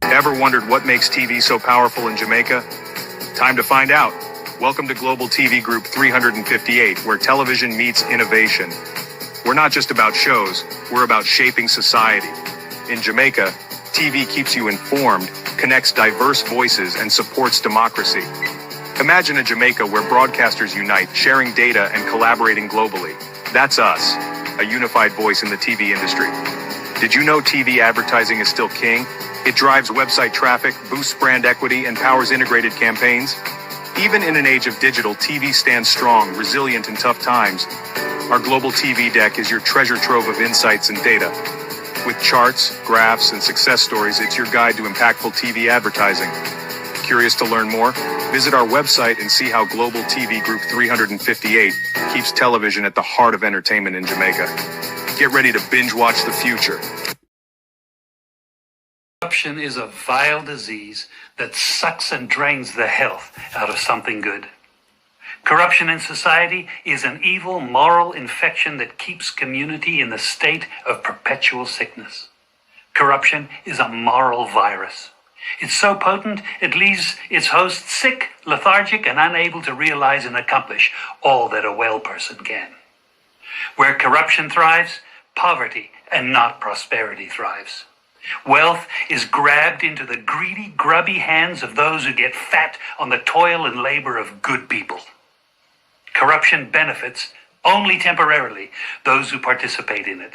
Ever wondered what makes TV so powerful in Jamaica? Time to find out. Welcome to Global TV Group 358, where television meets innovation. We're not just about shows, we're about shaping society. In Jamaica, TV keeps you informed, connects diverse voices, and supports democracy. Imagine a Jamaica where broadcasters unite, sharing data and collaborating globally. That's us, a unified voice in the TV industry. Did you know TV advertising is still king? It drives website traffic, boosts brand equity, and powers integrated campaigns. Even in an age of digital, TV stands strong, resilient in tough times. Our global TV deck is your treasure trove of insights and data. With charts, graphs, and success stories, it's your guide to impactful TV advertising. Curious to learn more? Visit our website and see how Global TV Group 358 keeps television at the heart of entertainment in Jamaica. Get ready to binge watch the future. Corruption is a vile disease that sucks and drains the health out of something good. Corruption in society is an evil moral infection that keeps community in the state of perpetual sickness. Corruption is a moral virus. It's so potent it leaves its host sick, lethargic, and unable to realize and accomplish all that a well person can. Where corruption thrives, poverty and not prosperity thrives. Wealth is grabbed into the greedy, grubby hands of those who get fat on the toil and labor of good people. Corruption benefits, only temporarily, those who participate in it.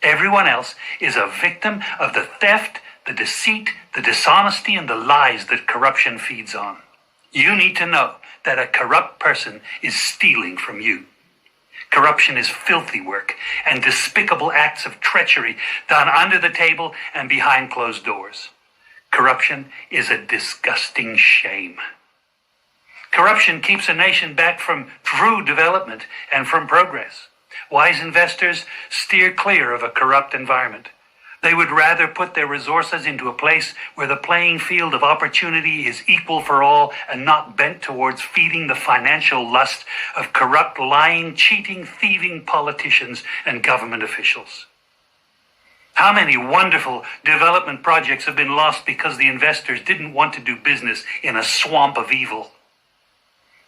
Everyone else is a victim of the theft, the deceit, the dishonesty, and the lies that corruption feeds on. You need to know that a corrupt person is stealing from you. Corruption is filthy work and despicable acts of treachery done under the table and behind closed doors. Corruption is a disgusting shame. Corruption keeps a nation back from true development and from progress. Wise investors steer clear of a corrupt environment. They would rather put their resources into a place where the playing field of opportunity is equal for all and not bent towards feeding the financial lust of corrupt, lying, cheating, thieving politicians and government officials. How many wonderful development projects have been lost because the investors didn't want to do business in a swamp of evil?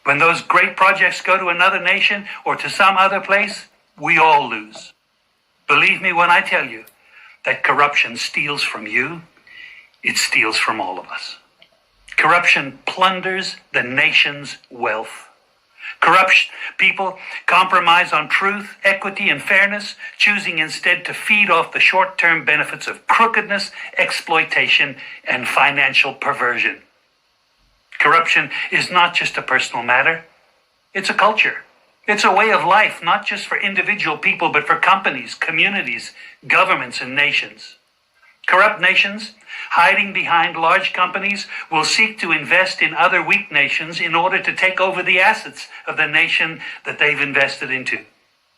When those great projects go to another nation or to some other place, we all lose. Believe me when I tell you that corruption steals from you, it steals from all of us. Corruption plunders the nation's wealth. Corrupt people compromise on truth, equity, and fairness, choosing instead to feed off the short-term benefits of crookedness, exploitation, and financial perversion. Corruption is not just a personal matter, it's a culture. It's a way of life, not just for individual people, but for companies, communities, governments, and nations. Corrupt nations, hiding behind large companies, will seek to invest in other weak nations in order to take over the assets of the nation that they've invested into.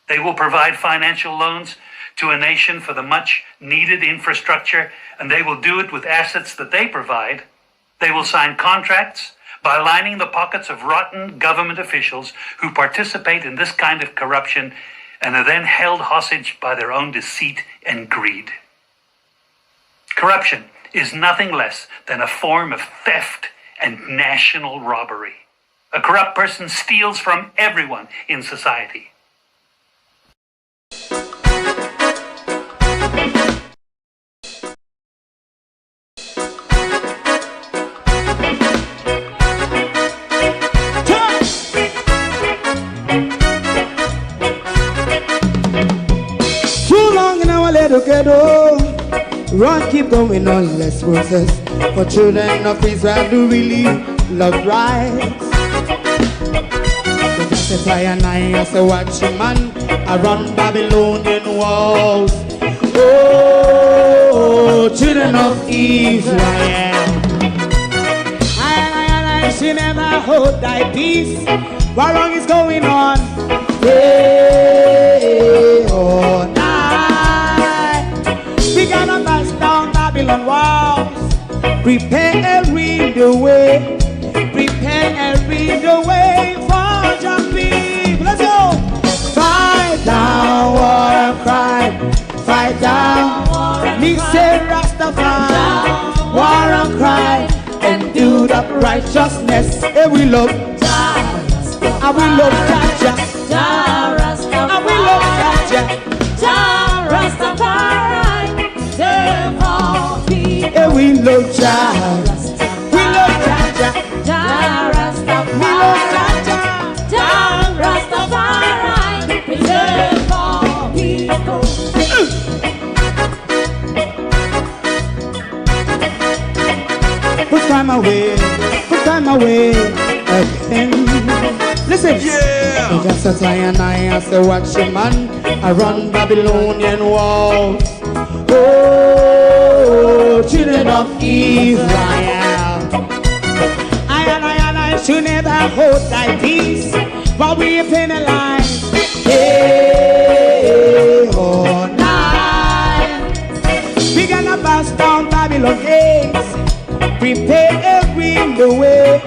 They will provide financial loans to a nation for the much-needed infrastructure, and they will do it with assets that they provide. They will sign contracts by lining the pockets of rotten government officials who participate in this kind of corruption and are then held hostage by their own deceit and greed. Corruption is nothing less than a form of theft and national robbery. A corrupt person steals from everyone in society. Ghetto, run, keep going on, less process. For children of Israel who really love rights. So justify and I as a watchman around Babylonian walls. Oh, children of Israel, I should never hold thy peace. What wrong is going on? Hey, oh, we gotta bust down Babylon walls. Prepare and read the way. Prepare and read the way for your people. Let's go. Fight down war and crime. Fight down. Me say Rastafari. War righteousness. And we love Jah. And we love Jah. Jah Rastafari. And we love Jah. Jah Rastafari. Save all people. And we love Jah. We love Jah. Jah Rastafari. We love Jah. Jah Rastafari. Save all people. Put time away again. Listen, Yeah! just as I and I say, watch your man, I run Babylonian walls. Oh, children of Israel, I should never hold thy peace, but we penalize. Hey, oh, night. We gonna bust down Babylon gates. Prepare the way.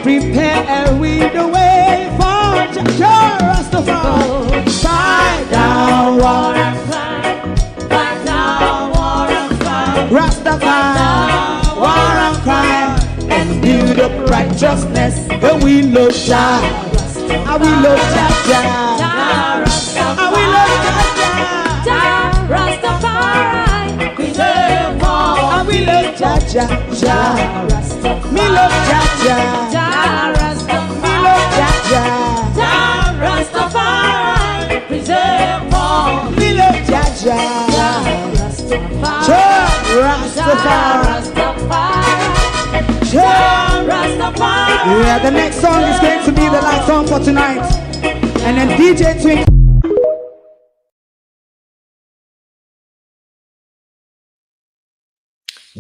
Prepare the way for Jah Rastafari. Fight down war and Fight down war and fight. Rastafari, war and crime, and build up righteousness. And we love Jah, and we love Jah. Jah Rastafari. And we love Jah. Jah Rastafari. Preserve all. And we love Jah. Jah Rastafari. Me love Jah. Jah Rastafari. Me love Jah. Jah Rastafari. Preserve all. Me love Jah. Jah Rastafari. Jah Rastafari. Jah Rastafari. Yeah, the next song is going to be the last song for tonight. And then DJ Twink.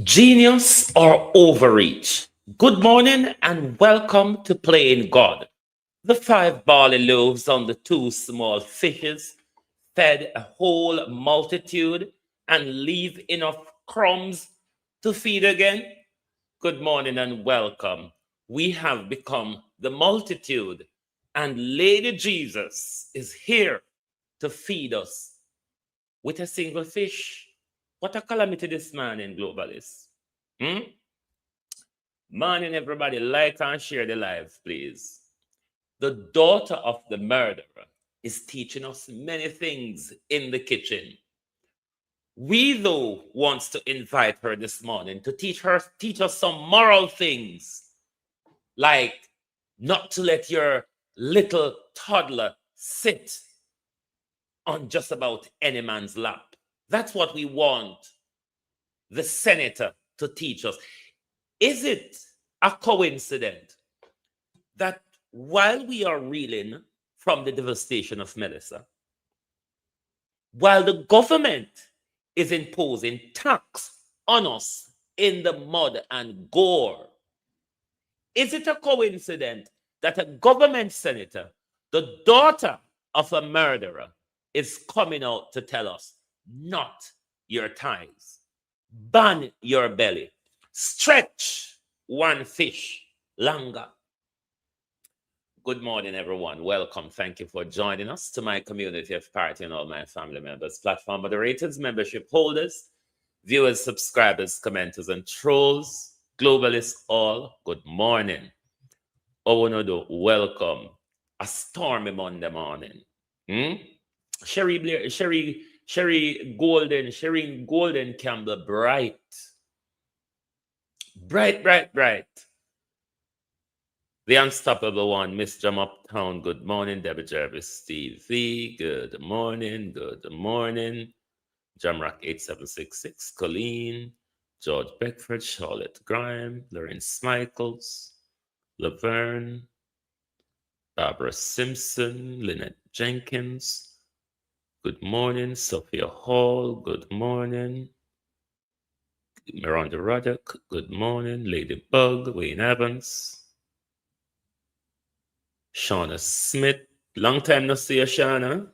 Genius or overreach? Good morning and welcome to Playing God. The 5 barley loaves on the 2 small fishes fed a whole multitude and leave enough crumbs to feed again. Good morning and welcome. We have become the multitude, and Lady Jesus is here to feed us with a single fish. What a calamity this morning, globalists. Morning, everybody. Like and share the live, please. The daughter of the murderer is teaching us many things in the kitchen. We, though, wants to invite her this morning to teach us some moral things, like not to let your little toddler sit on just about any man's lap. That's what we want the senator to teach us. Is it a coincidence that while we are reeling from the devastation of Melissa, while the government is imposing tax on us in the mud and gore, is it a coincidence that a government senator, the daughter of a murderer, is coming out to tell us, not your thighs, ban your belly, stretch one fish longer? Good morning, everyone. Welcome. Thank you for joining us. To my community of party and all my family members, platform moderators, membership holders, viewers, subscribers, commenters, and trolls, globalists all, good morning. Owonodo, welcome. A stormy Monday morning. Sherry Golden Campbell, bright. The unstoppable one, Miss Jam Uptown, good morning. Debbie Jervis, Steve V, good morning. Jamrock 8766, Colleen, George Beckford, Charlotte Grime, Lorraine Smichaels, Laverne, Barbara Simpson, Lynette Jenkins, good morning. Sophia Hall, good morning. Miranda Roddick, good morning. Ladybug, Wayne Evans, Shauna Smith, long time no see you, Shauna.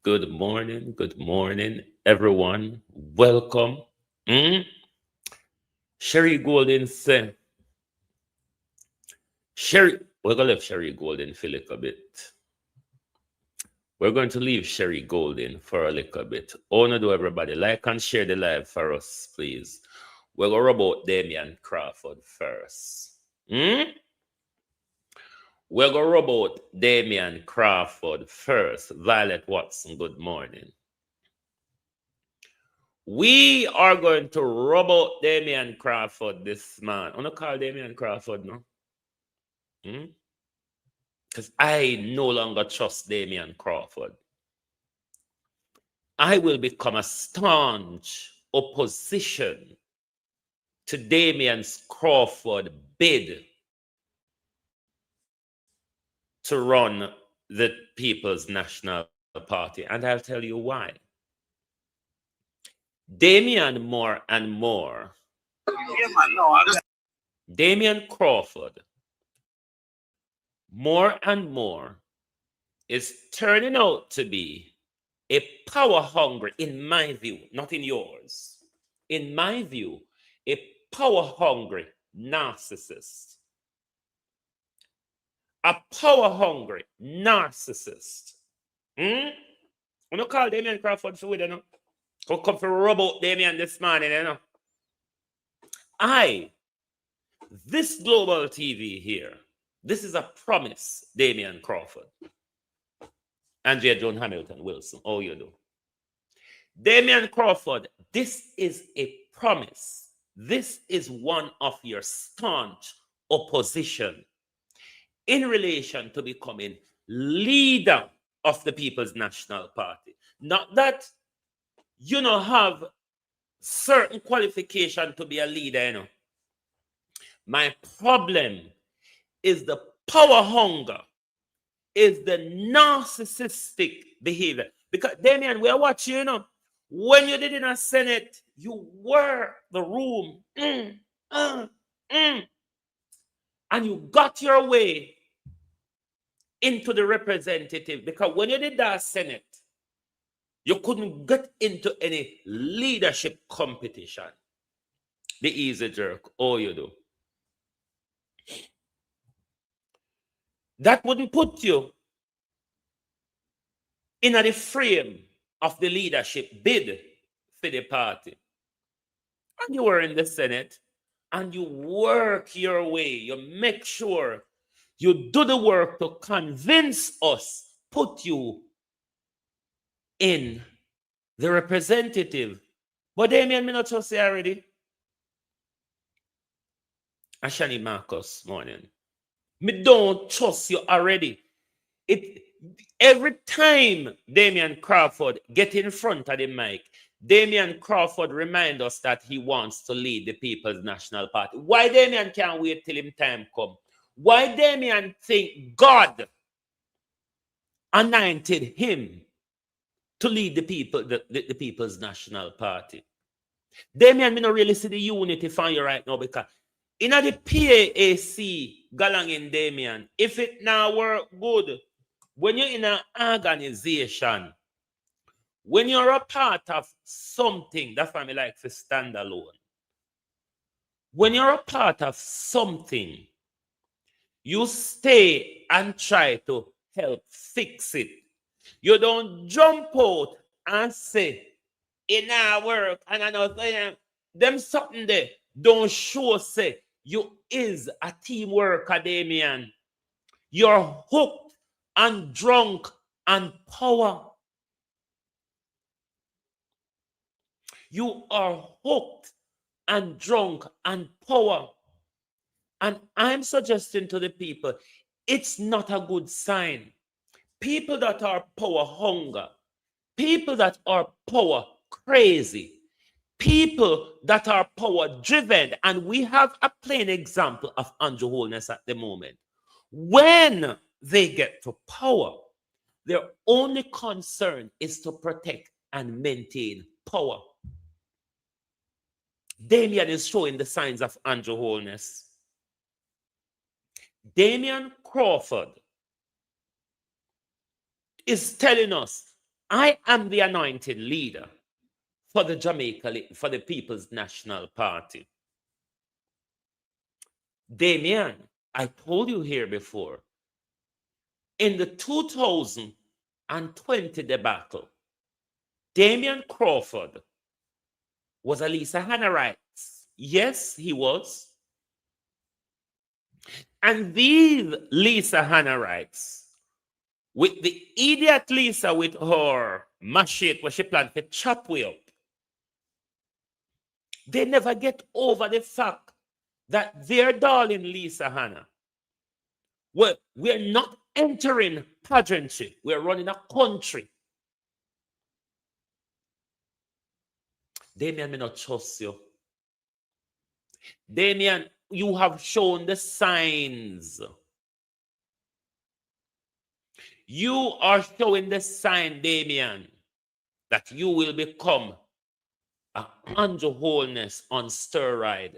Good morning, everyone. Welcome. Sherry Golden say, we're going to leave Sherry Golden for a little bit. We're going to leave Sherry Golden for a little bit. Oh, no, do everybody like and share the live for us, please. We're going to rub out Damian Crawford first. We're going to rub out Damian Crawford first. Violet Watson, good morning. We are going to rub out Damian Crawford this man. I'm going to call Damian Crawford now. Because I no longer trust Damian Crawford. I will become a staunch opposition to Damian Crawford bid to run the People's National Party. And I'll tell you why. Damian more and more. Damian Crawford more and more is turning out to be a power hungry, in my view, not in yours, in my view, a power hungry narcissist. A power hungry narcissist. I'm going to call Damian Crawford for you know. Come for rub out Damian this morning, you know. This global TV here, this is a promise, Damian Crawford. Andrea Joan Hamilton Wilson, all you do. Damian Crawford, this is a promise. This is one of your staunch opposition in relation to becoming leader of the People's National Party. Not that you know have certain qualification to be a leader, you know. My problem is the power hunger, is the narcissistic behavior. Because, Damian, we are watching, you know, when you did in a Senate, you were the room. And you got your way into the representative. Because when you did that Senate, you couldn't get into any leadership competition. The easy jerk, all you do. That wouldn't put you in the frame of the leadership bid for the party. And you were in the Senate, and you work your way. You make sure you do the work to convince us, put you in the representative. But Damien, me not trust you already. Ashani Marcus, morning. Me don't trust you already. Every time Damian Crawford get in front of the mic, Damian Crawford remind us that he wants to lead the People's National Party. Why Damian can't wait till him time come? Why Damian think God anointed him to lead the People's National Party? Damian, me not really see the unity for you right now, because in the PAAC, galang in Damian, if it now work good, when you're in an organization, when you're a part of something, that's why I like to stand alone. When you're a part of something, you stay and try to help fix it. You don't jump out and say, in our work, and I know them something there. Don't show say you is a teamwork, Damian. You're hooked and drunk and power. You are hooked and drunk and power. And I'm suggesting to the people, it's not a good sign. People that are power hunger, people that are power crazy, people that are power driven, and we have a plain example of Andrew Holness at the moment. When they get to power, their only concern is to protect and maintain power. Damian is showing the signs of Andrew Holness. Damian Crawford is telling us, I am the anointed leader for the for the People's National Party. Damian, I told you here before, in the 2020 debacle, Damian Crawford was a Lisa Hannah Wright Yes, he was. And these Lisa Hannah writes, with the idiot Lisa with her machete where she planned to chop way up, they never get over the fact that their darling Lisa Hannah, well, we're not entering pageantry, we're running a country. Damien, me not trust you. Damien, you have shown the signs. You are showing the sign, Damien, that you will become a Andrew Holness on steroid.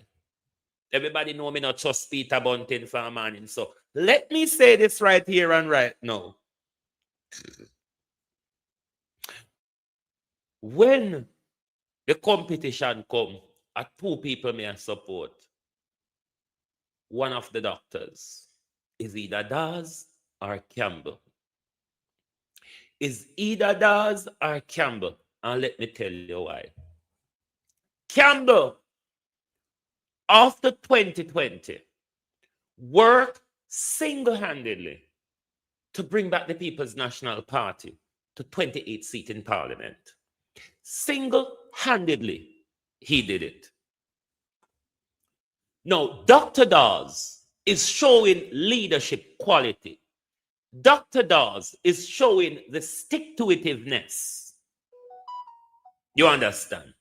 Everybody know me not trust Peter Bunting for a morning. So let me say this right here and right now. When the competition come, two people may support. One of the doctors is either Daz or Campbell. Is either Daz or Campbell. And let me tell you why. Campbell, after 2020, worked single-handedly to bring back the People's National Party to 28 seats in Parliament. Single-handedly, he did it. Now, Dr. Dawes is showing leadership quality. Dr. Dawes is showing the stick-to-itiveness. You understand?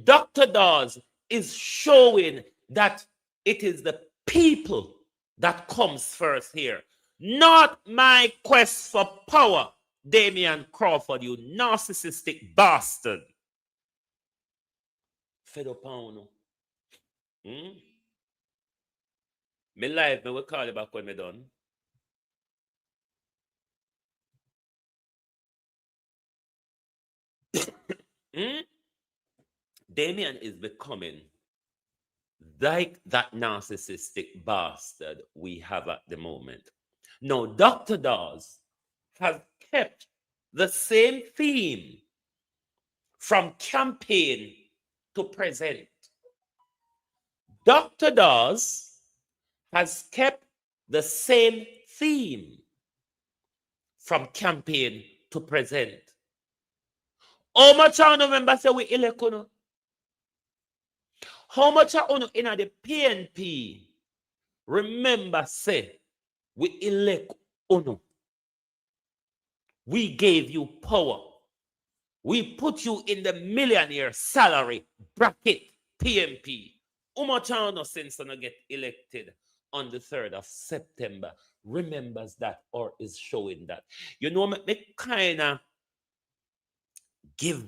Dr. Dawes is showing that it is the people that comes first here, not my quest for power. Damian Crawford, you narcissistic bastard. Fed up on you. Me live, me will call you back when me done. Damien is becoming like that narcissistic bastard we have at the moment. Now, Dr. Dawes has kept the same theme from campaign to present. Dr. Dawes has kept the same theme from campaign to present. How much I remember say we elect uno? How much I uno in the PNP remember say we elect uno? We gave you power. We put you in the millionaire salary bracket PNP. How much I know since I get elected on the 3rd of September remembers that or is showing that. You know, me kind of give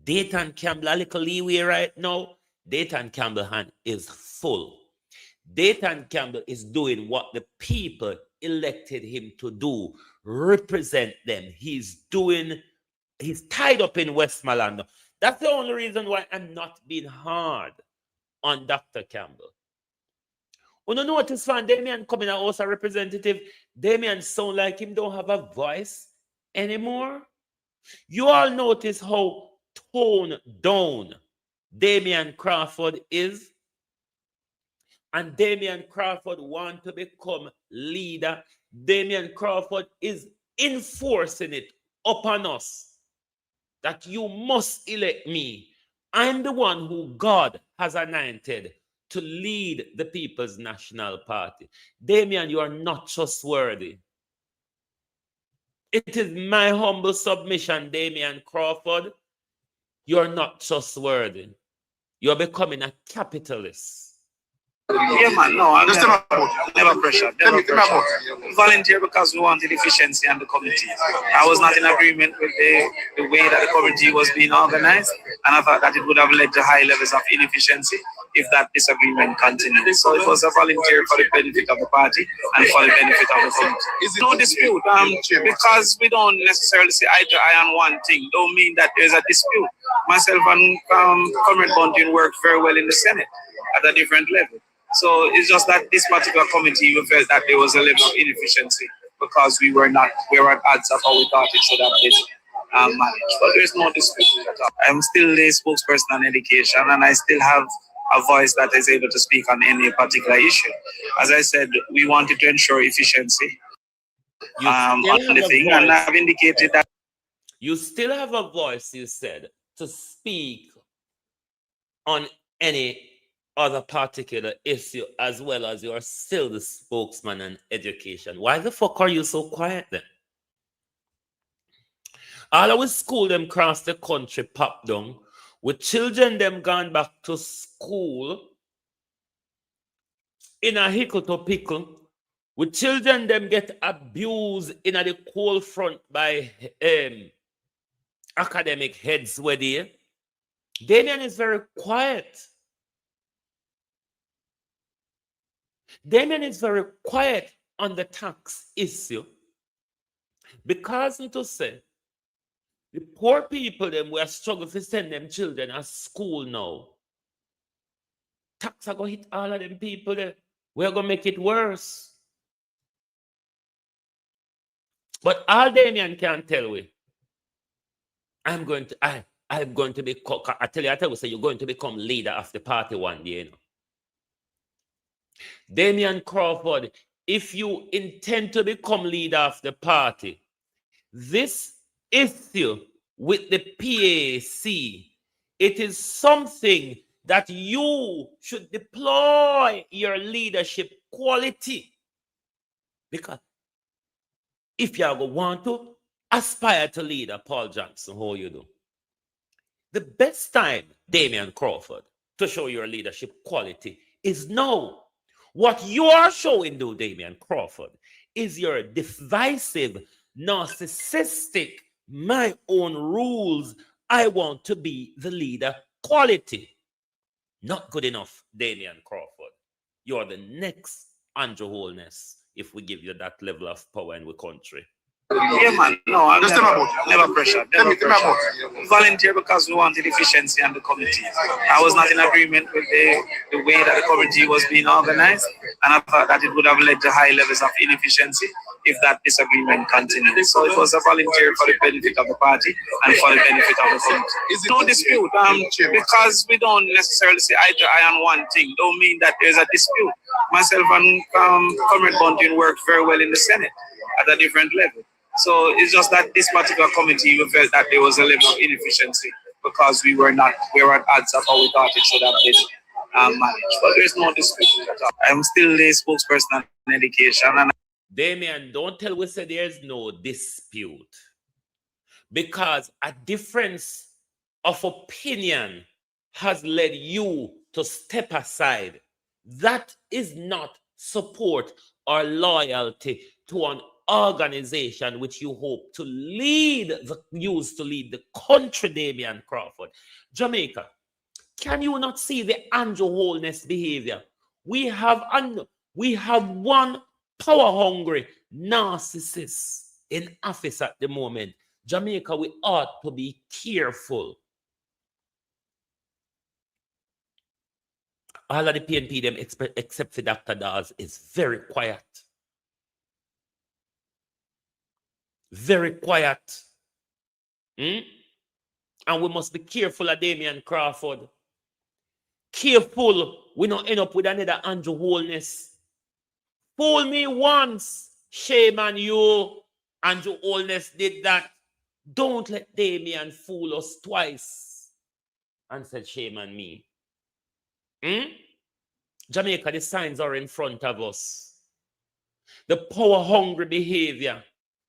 Dayton Campbell a little leeway right now. Dayton Campbell hand is full. Dayton Campbell is doing what the people elected him to do, represent them. He's tied up in Westmoreland. That's the only reason why I'm not being hard on Dr. Campbell. When you notice, fan, Damien coming out as a representative, Damien sound like him don't have a voice anymore. You all notice how toned down Damien Crawford is. And Damien Crawford want to become leader. Damien Crawford is enforcing it upon us that you must elect me. I'm the one who God has anointed to lead the People's National Party. Damien, you are not trustworthy. It is my humble submission, Damien Crawford. You're not trustworthy. You're becoming a capitalist. Yeah, man, no, I'm never pressured. Volunteer because we wanted efficiency and the committee. I was not in agreement with the way that the committee was being organized, and I thought that it would have led to high levels of inefficiency if that disagreement continued. So it was a volunteer for the benefit of the party and for the benefit of the committee. No dispute, because we don't necessarily see eye to eye on one thing, don't mean that there's a dispute. Myself and Comrade Bunting worked very well in the Senate at a different level. So it's just that this particular committee, we felt that there was a level of inefficiency because we were at odds of how we thought it should have been. managed. But there's no dispute at all. I'm still the spokesperson on education, and I still have a voice that is able to speak on any particular issue. As I said, we wanted to ensure efficiency on the thing, and I've indicated that. You still have a voice, you said, to speak on any other particular issue, as well as you are still the spokesman on education. Why the fuck are you so quiet then? All our school them across the country pop down, with children them gone back to school in a hickle to pickle, with children them get abused in the cold front by academic heads where they. Damien is very quiet. Damien is very quiet on the tax issue because to say the poor people them we are struggling to send them children at school now. Tax are going to hit all of them people there. We are going to make it worse. But all Damien can tell we, I'm going to be, I tell you, say you're going to become leader of the party one day, you know. Damian Crawford, if you intend to become leader of the party, this issue with the PAC, it is something that you should deploy your leadership quality. Because if you want to aspire to leader Paul Johnson, how you do? The best time, Damian Crawford, to show your leadership quality is now. What you are showing, though, Damian Crawford, is your divisive, narcissistic, my own rules, I want to be the leader quality. Not good enough, Damian Crawford. You're the next Andrew Holness if we give you that level of power in the country. Yeah, man. No, I'm never pressure. Volunteer because we wanted efficiency on the committee. I was not in agreement with the way that the committee was being organized, and I thought that it would have led to high levels of inefficiency if that disagreement continued. So it was a volunteer for the benefit of the party and for the benefit of the committee. No dispute. Because we don't necessarily see eye to eye on one thing, don't mean that there's a dispute. Myself and Comrade Bunting worked very well in the Senate at a different level. So it's just that this particular committee, we felt that there was a level of inefficiency because we were at odds of how we thought it should have been managed. But there's no dispute at all. I'm still the spokesperson on education. And Damien, don't tell we say there's no dispute. Because a difference of opinion has led you to step aside. That is not support or loyalty to an organization which you hope to lead, use to lead the country, Damian Crawford. Jamaica, can you not see the Andrew Holness behavior? We have one power-hungry narcissist in office at the moment. Jamaica, we ought to be careful. All of the PNP, them except for Dr. Dawes, is very quiet. Very quiet. And we must be careful of Damian Crawford. Careful we don't end up with another Andrew Holness. Fool me once, shame on you. Andrew Holness did that. Don't let Damian fool us twice. And said, shame on me. Jamaica, the signs are in front of us. The power-hungry behavior.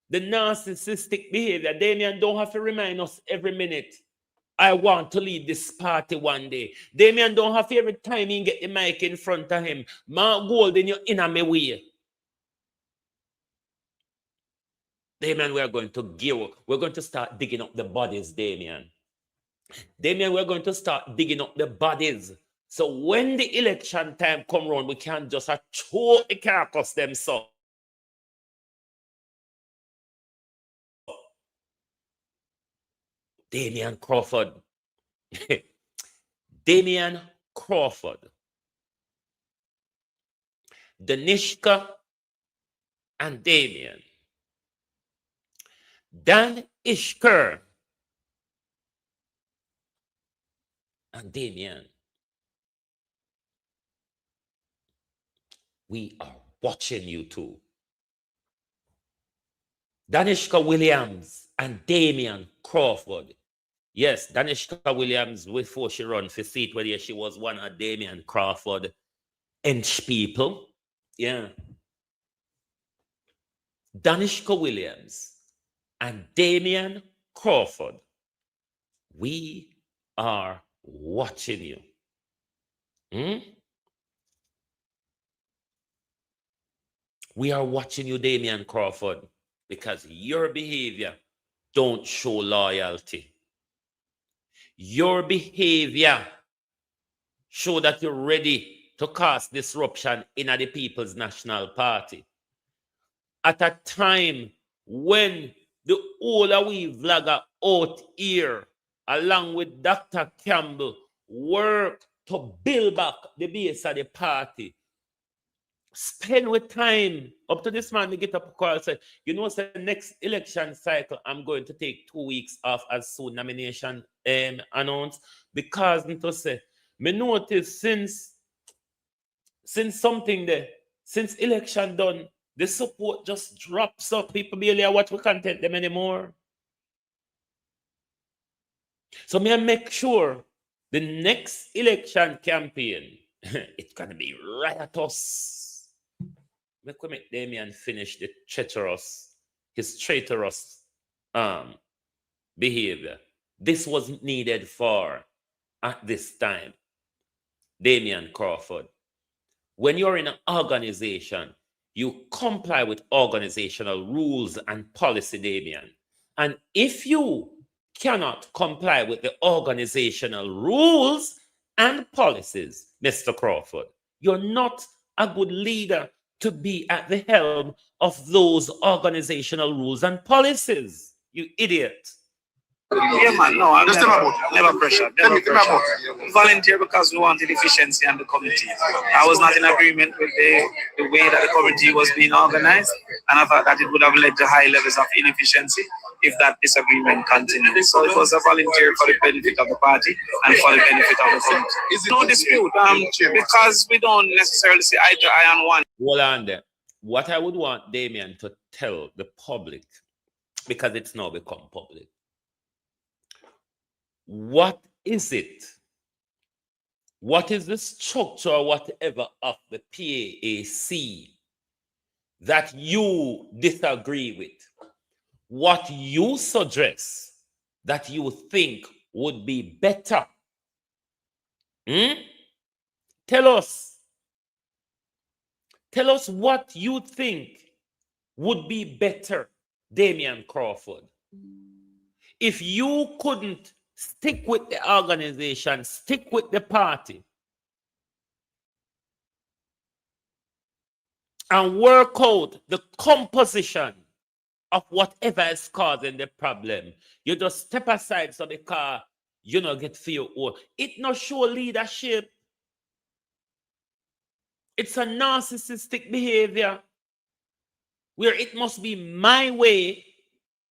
The narcissistic behavior. Damian don't have to remind us every minute. I want to lead this party one day. Damian don't have to every time he get the mic in front of him. Mark Golden, you're in my way. Damian, we're going to start digging up the bodies, Damian. Damian, we're going to start digging up the bodies. So when the election time come around, we can't just throw the carcass them so. Damian Crawford. Damian Crawford. Danishka and Damian. Dan Ishker And Damien, we are watching you too. Danishka Williams and Damian Crawford. Yes, Danishka Williams, before she run for seat, whether she was one of Damian Crawford inch people. Yeah. Danishka Williams and Damian Crawford. We are watching you. We are watching you, Damian Crawford, because your behavior don't show loyalty. Your behavior show that you're ready to cause disruption in the People's National Party. At a time when the older we vlogger out here, along with Dr. Campbell, work to build back the base of the party. Spend with time. Up to this man, we get up a call and say, you know, the next election cycle, I'm going to take 2 weeks off as soon nomination announced. Because, to say, me notice since something there, since election done, the support just drops up. People barely watch we content them anymore. So me make sure the next election campaign, it's gonna be riotous. Make Damien finish the his traitorous behavior. This was needed for at this time. Damian Crawford. When you're in an organization, you comply with organizational rules and policy, Damian. And if you cannot comply with the organizational rules and policies, Mr. Crawford, you're not a good leader to be at the helm of those organizational rules and policies, you idiot. Yeah, man, no, I'm never pressure. Volunteer because we wanted efficiency and the committee. I was not in agreement with the way that the committee was being organized, and I thought that it would have led to high levels of inefficiency if that disagreement continued. So it was a volunteer for the benefit of the party and for the benefit of the committee. No dispute, because we don't necessarily see eye to eye on one. Hold on there. What I would want Damien to tell the public, because it's now become public, what is it? What is the structure or whatever of the PAAC that you disagree with? What you suggest that you think would be better? Tell us. Tell us what you think would be better, Damian Crawford. If you couldn't stick with the organization, stick with the party, and work out the composition of whatever is causing the problem, you just step aside so the car, you know, get feel old. It not show leadership. It's a narcissistic behavior where it must be my way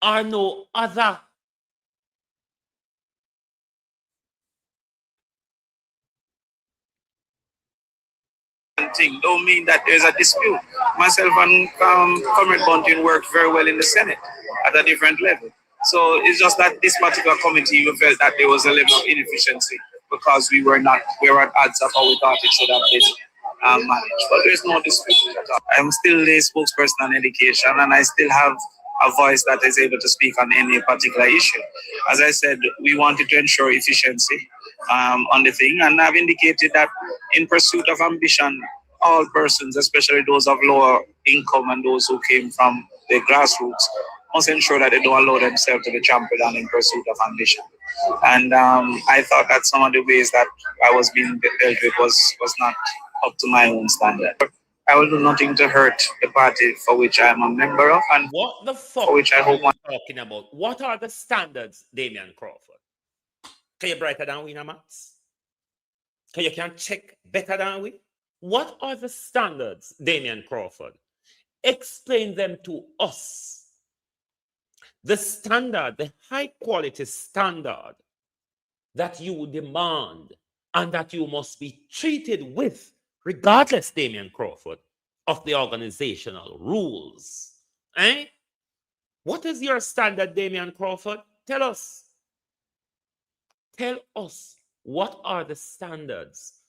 or no other. Thing don't mean that there's a dispute. Myself and Comrade Bunting worked very well in the Senate at a different level. So it's just that this particular committee, we felt that there was a level of inefficiency because we were at odds of how we thought it should have been managed. But there's no dispute. I'm still the spokesperson on education, and I still have a voice that is able to speak on any particular issue. As I said, we wanted to ensure efficiency on the thing, and I've indicated that in pursuit of ambition, all persons, especially those of lower income and those who came from the grassroots, must ensure that they don't allow themselves to be trampled on in pursuit of ambition. And I thought that some of the ways that I was being dealt with was not up to my own standard. I will do nothing to hurt the party for which I am a member of, and what the fuck for which I hope are you talking about? What are the standards, Damian Crawford? Can you brighter than we in a maths? Can you check better than we? What are the standards, Damian Crawford? Explain them to us. The standard, the high quality standard that you demand and that you must be treated with, regardless, Damian Crawford, of the organizational rules. Eh? What is your standard, Damian Crawford? Tell us. Tell us, what are the standards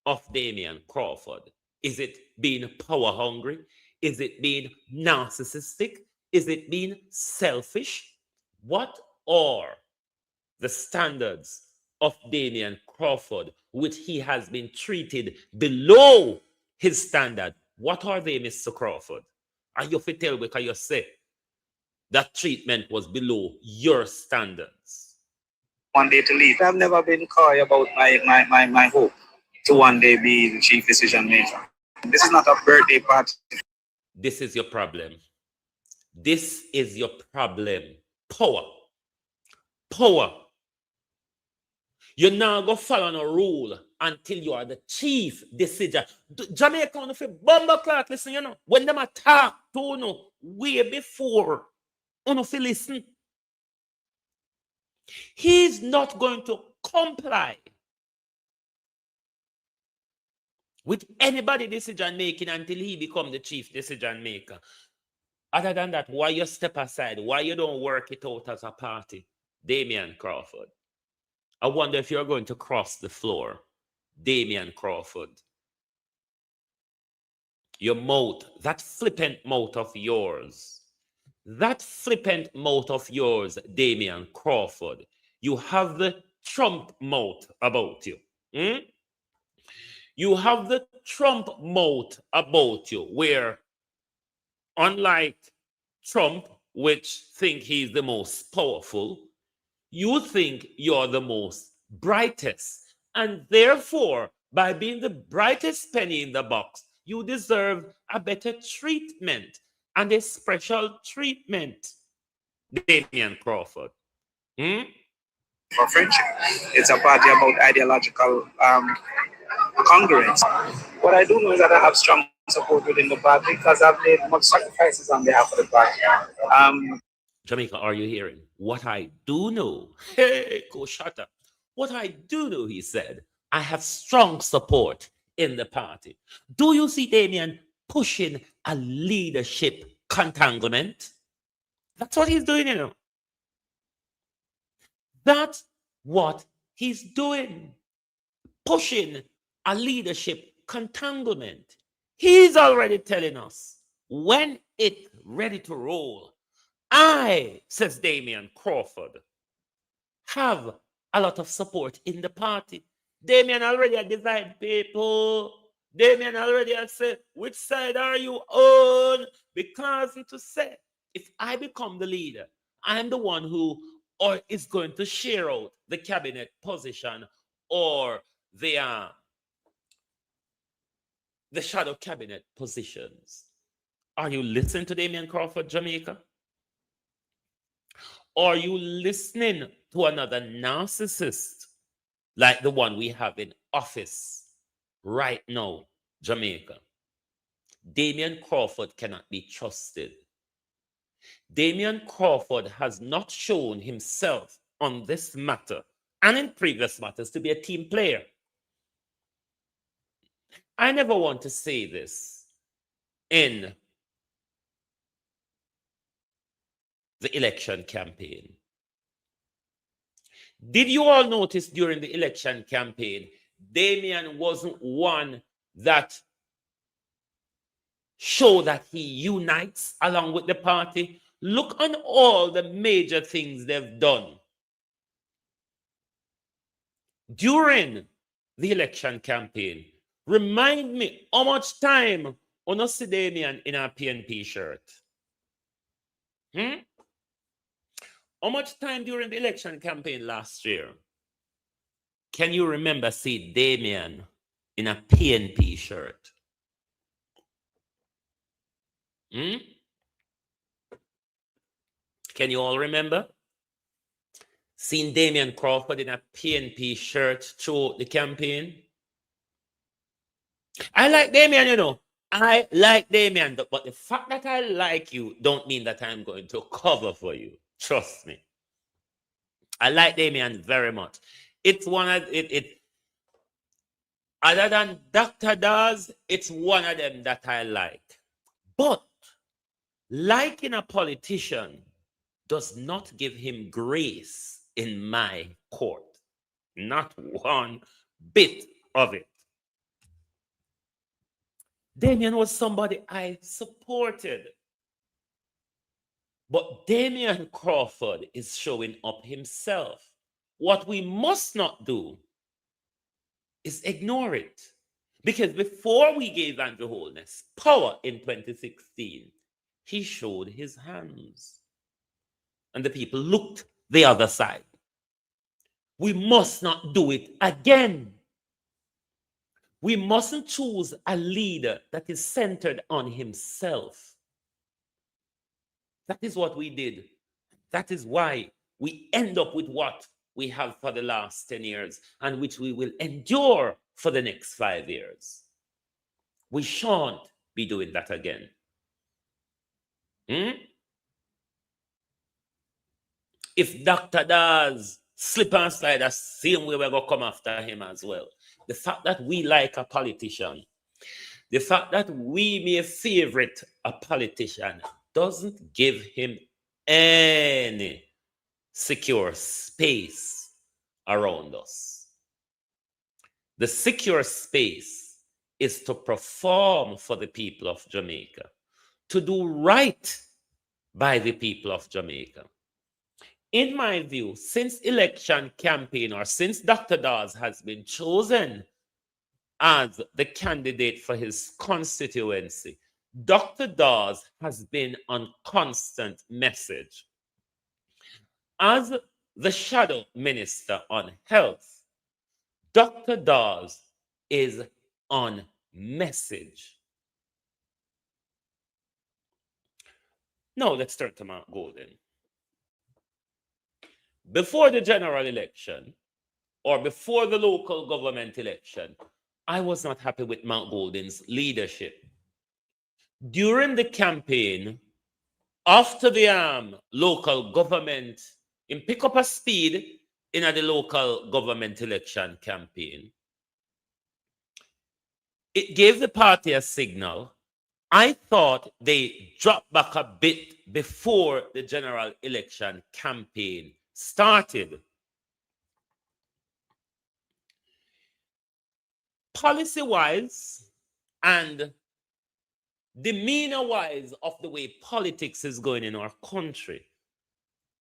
of Damian Crawford? Is it being power hungry? Is it being narcissistic? Is it being selfish? What are the standards of Damian Crawford, which he has been treated below his standard? What are they, Mr. Crawford? Are you fit tell because you say that treatment was below your standards? One day to leave. I've never been coy about my hope to one day be the chief decision maker. This is not a birthday party. This is your problem. This is your problem. Power. Power. You're not going to follow no rule until you are the chief decision. Jamaica on the bomber clock, listen, you know, when them attack to you way before, you know, listen. He's not going to comply with anybody decision making until he become the chief decision maker. Other than that, why you step aside? Why you don't work it out as a party? Damian Crawford. I wonder if you're going to cross the floor. Damian Crawford. Your mouth, that flippant mouth of yours. That flippant mouth of yours, Damian Crawford. You have the Trump mouth about you. You have the Trump mouth about you, where unlike Trump, which think he's the most powerful, you think you're the most brightest. And therefore, by being the brightest penny in the box, you deserve a better treatment and a special treatment, Damian Crawford. For friendship. It's a party about ideological congruence. What I do know is that I have strong support within the party because I've made much sacrifices on behalf of the party. Jamaica, are you hearing? What I do know, hey, go shut up. What I do know, he said, I have strong support in the party. Do you see Damian pushing a leadership contanglement? That's what he's doing, you know. That's what he's doing. Pushing a leadership contanglement. He's already telling us when it's ready to roll. I, says Damian Crawford, have a lot of support in the party. Damian already had divided people. Damian already had said, which side are you on? Because to say, if I become the leader, I'm the one who is going to share out the cabinet position or the shadow cabinet positions. Are you listening to Damian Crawford, Jamaica? Are you listening to another narcissist like the one we have in office right now, Jamaica? Damian Crawford cannot be trusted. Damian Crawford has not shown himself on this matter and in previous matters to be a team player. I never want to say this in the election campaign. Did you all notice during the election campaign, Damian wasn't one that showed that he unites along with the party? Look on all the major things they've done during the election campaign. Remind me how much time on us see Damian in our PNP shirt. How much time during the election campaign last year can you remember see Damian in a PNP shirt? Can you all remember seeing Damian Crawford in a PNP shirt through the campaign? I like Damian, you know. I like Damian, but the fact that I like you don't mean that I'm going to cover for you. Trust me. I like Damian very much. It's one of it. Other than Dr. Dawes, it's one of them that I like. But liking a politician does not give him grace in my court. Not one bit of it. Damien was somebody I supported. But Damien Crawford is showing up himself. What we must not do is ignore it. Because before we gave Andrew Holness power in 2016, he showed his hands. And the people looked the other side. We must not do it again. We mustn't choose a leader that is centered on himself. That is what we did. That is why we end up with what we have for the last 10 years and which we will endure for the next 5 years. We shan't be doing that again. If Dr. Dawes slip and slide the same way, we're going to come after him as well. The fact that we like a politician, the fact that we may favorite a politician doesn't give him any secure space around us. The secure space is to perform for the people of Jamaica, to do right by the people of Jamaica. In my view, since election campaign or since Dr. Dawes has been chosen as the candidate for his constituency, Dr. Dawes has been on constant message. As the shadow minister on health, Dr. Dawes is on message. Now let's turn to Mark Golden. Before the general election or before the local government election, I was not happy with Mark Golden's leadership. During the campaign, after the local government, in pick up a speed in the local government election campaign, it gave the party a signal. I thought they dropped back a bit before the general election campaign started. Policy-wise and demeanor-wise of the way politics is going in our country,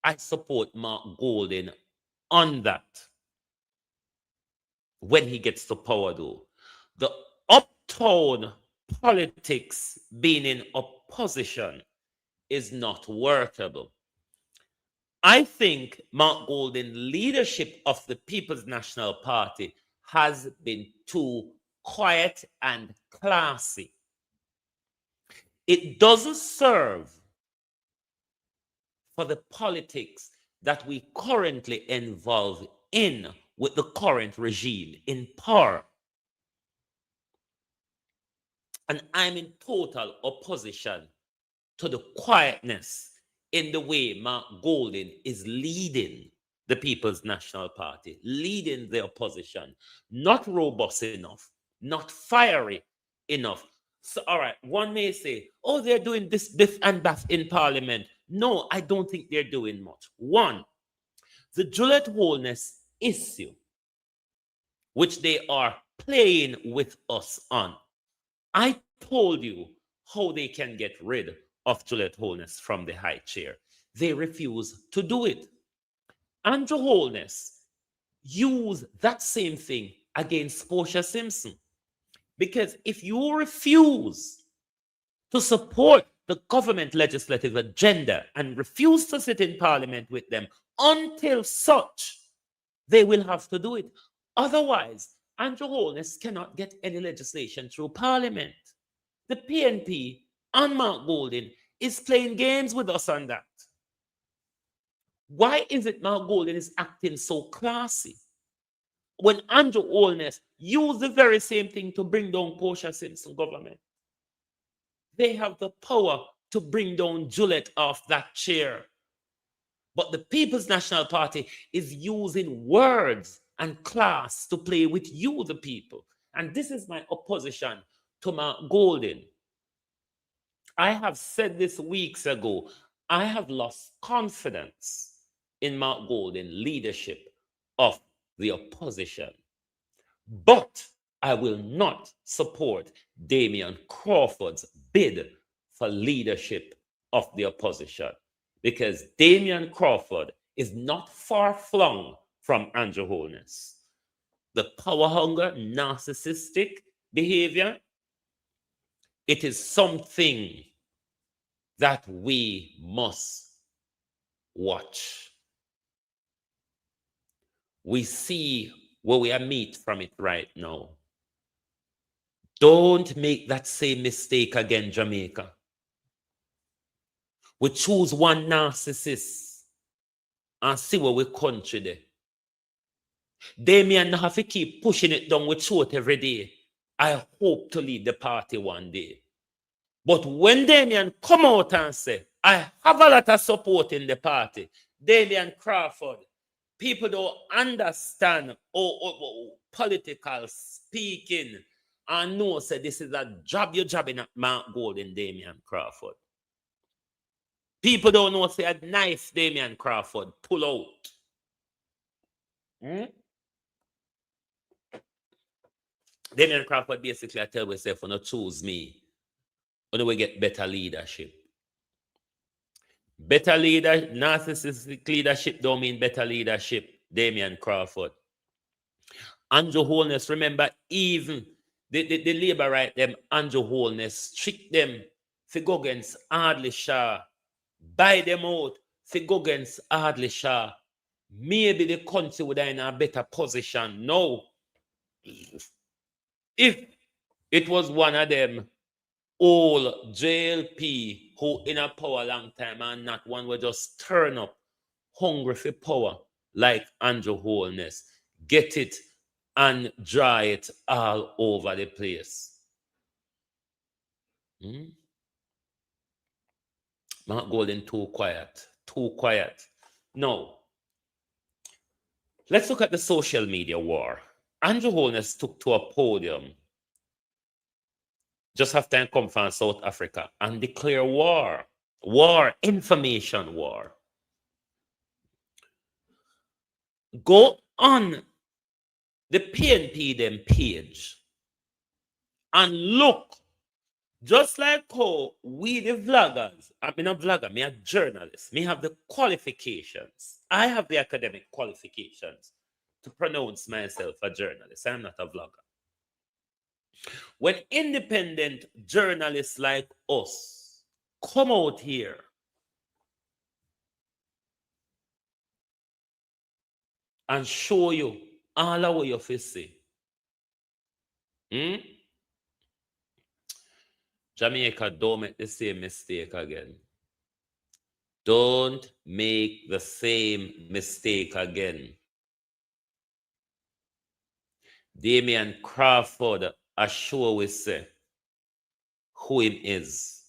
I support Mark Golden on that. When he gets to power, though, the uptown politics being in opposition is not workable. I think Mark Golden's leadership of the People's National Party has been too quiet and classy. It doesn't serve for the politics that we currently involve in with the current regime in power. And I'm in total opposition to the quietness in the way Mark Golden is leading the People's National Party, leading the opposition, not robust enough, not fiery enough. So, all right, one may say, oh, they're doing this, and that in Parliament. No, I don't think they're doing much. One, the Juliet Holness issue, which they are playing with us on. I told you how they can get rid of Juliet Holness from the high chair. They refuse to do it. Andrew Holness used that same thing against Portia Simpson. Because if you refuse to support the government legislative agenda and refuse to sit in Parliament with them until such, they will have to do it. Otherwise, Andrew Holness cannot get any legislation through Parliament. The PNP and Mark Golden is playing games with us on that. Why is it Mark Golden is acting so classy when Andrew Holness used the very same thing to bring down Portia Simpson government? They have the power to bring down Juliet off that chair. But the People's National Party is using words and class to play with you, the people. And this is my opposition to Mark Golden. I have said this weeks ago. I have lost confidence in Mark Golden leadership of the opposition. But I will not support Damian Crawford's bid for leadership of the opposition, because Damian Crawford is not far flung from Andrew Holness. The power hunger, narcissistic behavior, it is something that we must watch. We see where we are meat from it right now. Don't make that same mistake again, Jamaica. We choose one narcissist and see where we country there. Damien have to keep pushing it down with throat every day. I hope to lead the party one day. But when Damien come out and say, I have a lot of support in the party, Damien Crawford, people don't understand political speaking and know say this is a job you're jobbing at Mark Golden, Damien Crawford. People don't know say a knife Damien Crawford pull out. Damien Crawford basically I tell myself, when you choose me, when we get better leadership. Better leader, narcissistic leadership don't mean better leadership, Damien Crawford. Andrew Holness, remember, even the labor right them, Andrew Holness, trick them to go against Ardley Shaw, buy them out to go against Ardley Shaw. Maybe the country would be in a better position. No. If it was one of them old JLP who in a power a long time and not one will just turn up hungry for power like Andrew Holness, get it and dry it all over the place. Mark Golden too quiet. No. Let's look at the social media war. Andrew Holness took to a podium just after I come from South Africa and declare war, information war. Go on the PNP them page and look, just like how we the vloggers, I'm not a vlogger, I'm a journalist, me have the qualifications. I have the academic qualifications to pronounce myself a journalist. I'm not a vlogger. When independent journalists like us come out here and show you all of what you have say, Jamaica, don't make the same mistake again. Don't make the same mistake again. Damian Crawford assure we say who him is.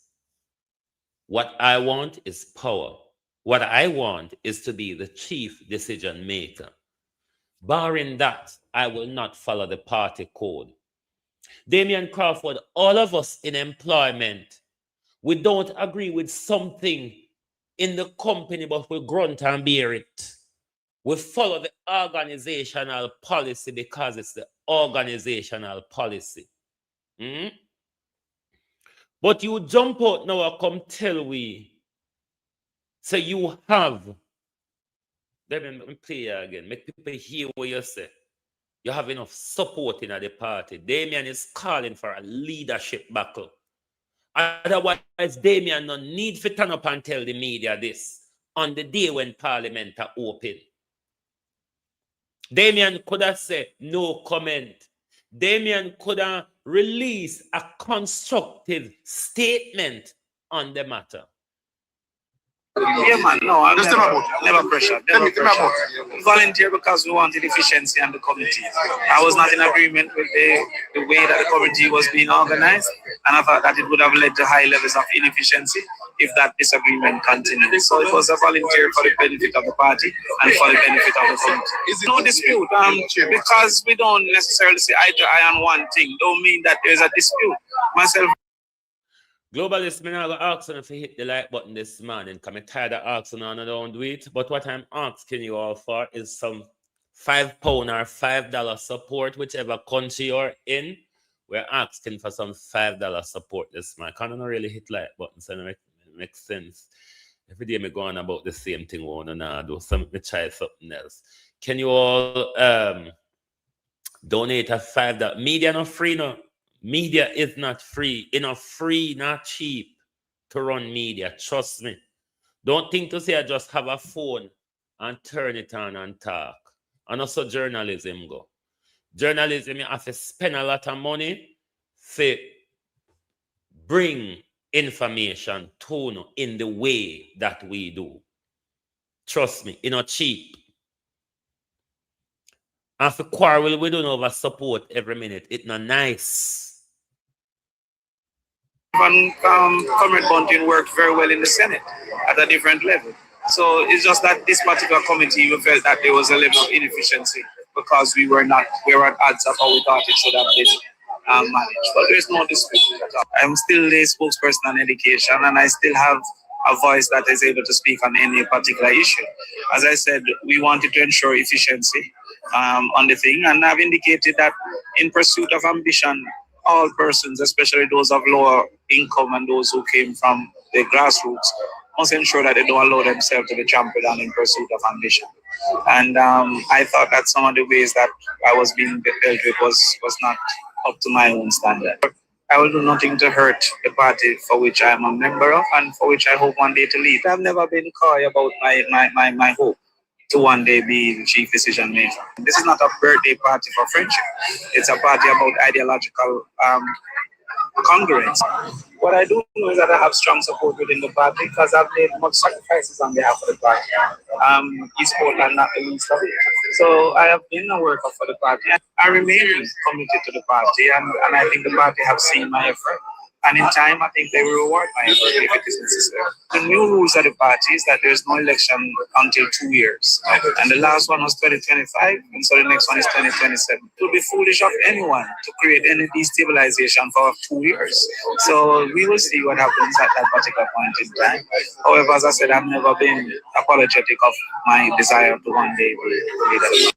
What I want is power. What I want is to be the chief decision maker. Barring that, I will not follow the party code. Damian Crawford, all of us in employment, we don't agree with something in the company, but we grunt and bear it. We follow the organizational policy because it's the organizational policy. But you jump out now and come tell we, so you have, let me play again, make people hear what you say. You have enough support in the party. Damian is calling for a leadership battle. Otherwise, Damian no need to turn up and tell the media this on the day when Parliament are open. Damian could have said no comment. Damian could have released a constructive statement on the matter. Yeah, man, no, I never pressure. Volunteer because we wanted efficiency on the committee. I was not in agreement with the way that the committee was being organized, and I thought that it would have led to high levels of inefficiency. if that disagreement continues. So it was a volunteer for the benefit of the party and for the benefit of the community. No dispute, because we don't necessarily see eye to eye on one thing, don't mean that there's a dispute. Myself. Globalist, me not gonna ask you if you hit the like button this morning, because I'm tired of asking and I don't do it. But what I'm asking you all for is some £5 or $5 support, whichever country you're in. We're asking for some $5 support this month. I don't really hit like button, so it makes sense. Every day me going about the same thing, one and do something, try something else. Can you all donate a $5? Media not free, no. Media is not free. It's not free, not cheap to run media. Trust me. Don't think to say I just have a phone and turn it on and talk. And also journalism go. Journalism, you have to spend a lot of money to bring information to you in the way that we do. Trust me, it's not cheap. And if you quarrel, we don't over support every minute. It's not nice. Comrade Bunting worked very well in the Senate at a different level. So it's just that this particular committee, we felt that there was a level of inefficiency because we were at odds of how we thought it should have been managed. But there's no dispute at all. I'm still a spokesperson on education, and I still have a voice that is able to speak on any particular issue. As I said, we wanted to ensure efficiency on the thing, and I've indicated that in pursuit of ambition, all persons, especially those of lower income and those who came from the grassroots, must ensure that they don't allow themselves to be trampled on in pursuit of ambition. And I thought that some of the ways that I was being dealt with was not up to my own standard. I will do nothing to hurt the party for which I am a member of and for which I hope one day to lead. I've never been coy about my hope to one day be the chief decision maker. This is not a birthday party for friendship. It's a party about ideological congruence. What I do know is that I have strong support within the party because I've made much sacrifices on behalf of the party. East Portland, not the least of it. So I have been a worker for the party. I remain committed to the party, and I think the party have seen my effort. And in time, I think they will reward my effort if it is necessary. The new rules of the party is that there's no election until 2 years. And the last one was 2025, and so the next one is 2027. It would be foolish of anyone to create any destabilization for 2 years. So we will see what happens at that particular point in time. However, as I said, I've never been apologetic of my desire to one day be leader.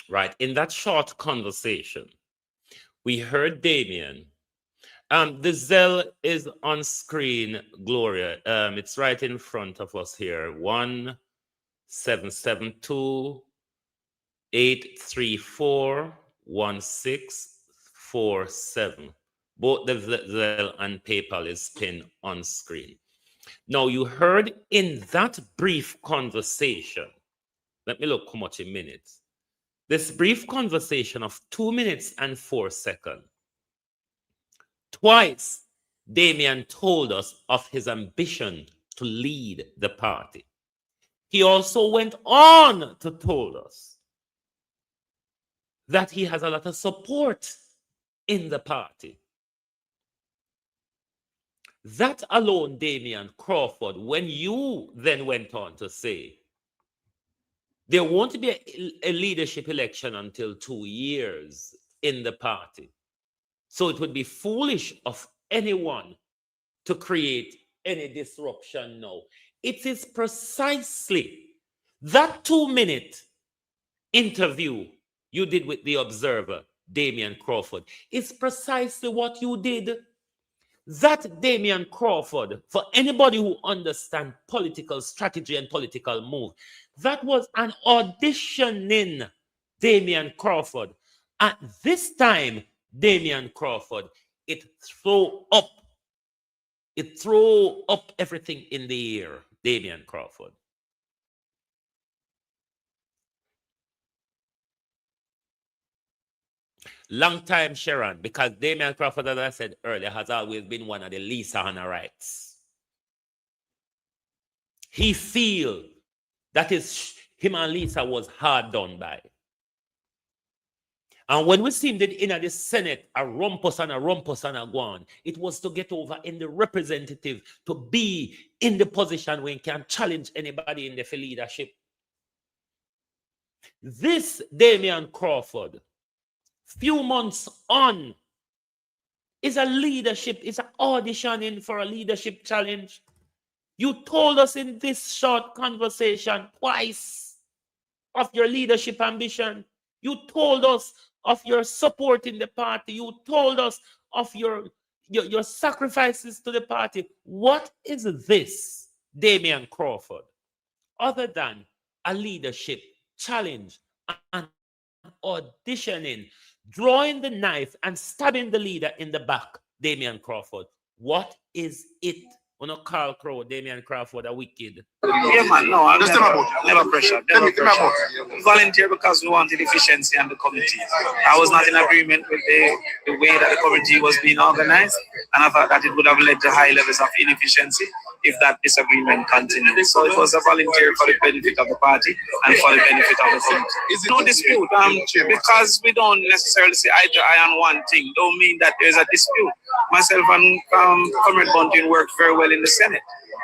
Right. In that short conversation, we heard Damien. The Zelle is on screen, Gloria. It's right in front of us here. 1-772-834-1647. Both the Zelle and PayPal is pinned on screen. Now, you heard in that brief conversation, let me look how much in minutes. This brief conversation of 2 minutes and 4 seconds. Twice, Damien told us of his ambition to lead the party. He also went on to tell us that he has a lot of support in the party. That alone, Damien Crawford, when you then went on to say, there won't be a leadership election until 2 years in the party. So it would be foolish of anyone to create any disruption now. It is precisely that 2-minute interview you did with the Observer, Damien Crawford. It's precisely what you did. That Damien Crawford, for anybody who understands political strategy and political move, that was an auditioning Damien Crawford. At this time, Damien Crawford, it threw up everything in the air, Damien Crawford. Long time, Sharon, because Damien Crawford, as I said earlier, has always been one of the least honorites. He feel that him and Lisa was hard done by. And when we see him did in the Senate, a rumpus and a go on, it was to get over in the representative, to be in the position where he can challenge anybody in the leadership. This Damian Crawford, few months on, is a leadership, is an auditioning for a leadership challenge. You told us in this short conversation twice of your leadership ambition. You told us of your support in the party. You told us of your sacrifices to the party. What is this, Damian Crawford, other than a leadership challenge and auditioning, drawing the knife and stabbing the leader in the back, Damian Crawford? What is it? Carl Crow, Damian Crawford, a wicked. Yeah, man, no, I'm never pressure. Volunteer because we wanted efficiency and the committee. I was not in agreement with the way that the committee was being organized, and I thought that it would have led to high levels of inefficiency if that disagreement continued. So it was a volunteer for the benefit of the party and for the benefit of the committee. No dispute, because we don't necessarily see eye to eye on one thing, don't mean that there's a dispute. Myself and Comrade Bunting worked very well in the Senate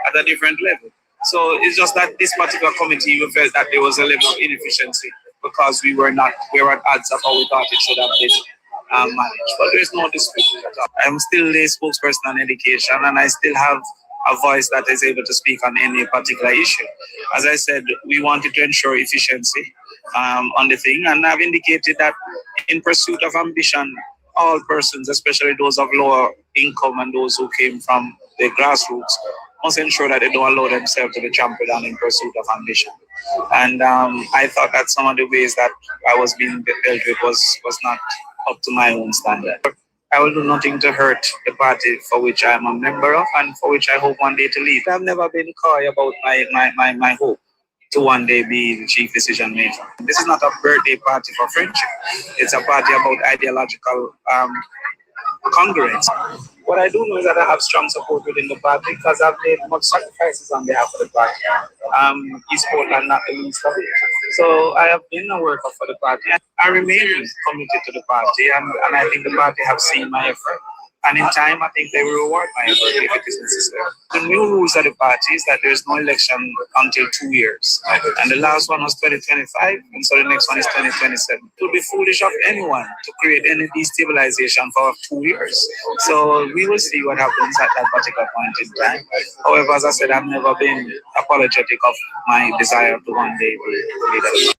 at a different level. So it's just that this particular committee, we felt that there was a level of inefficiency because we were at odds of how we thought it should have been managed. But there's no dispute at all. I'm still the spokesperson on education, and I still have a voice that is able to speak on any particular issue. As I said, we wanted to ensure efficiency on the thing, and I've indicated that in pursuit of ambition, all persons, especially those of lower income and those who came from the grassroots, must ensure that they don't allow themselves to be trampled on in pursuit of ambition. And I thought that some of the ways that I was being dealt with was not up to my own standard. I will do nothing to hurt the party for which I am a member of and for which I hope one day to lead. I've never been coy about my hope to one day be the chief decision maker. This is not a birthday party for friendship. It's a party about ideological congruence. What I do know is that I have strong support within the party because I've made much sacrifices on behalf of the party. East Portland, not the least of it. So I have been a worker for the party. I remain committed to the party, and I think the party have seen my effort. And in time, I think they will reward my effort if it is necessary. The new rules of the party is that there is no election until 2 years. And the last one was 2025, and so the next one is 2027. It would be foolish of anyone to create any destabilization for 2 years. So we will see what happens at that particular point in time. However, as I said, I've never been apologetic of my desire to one day be leader.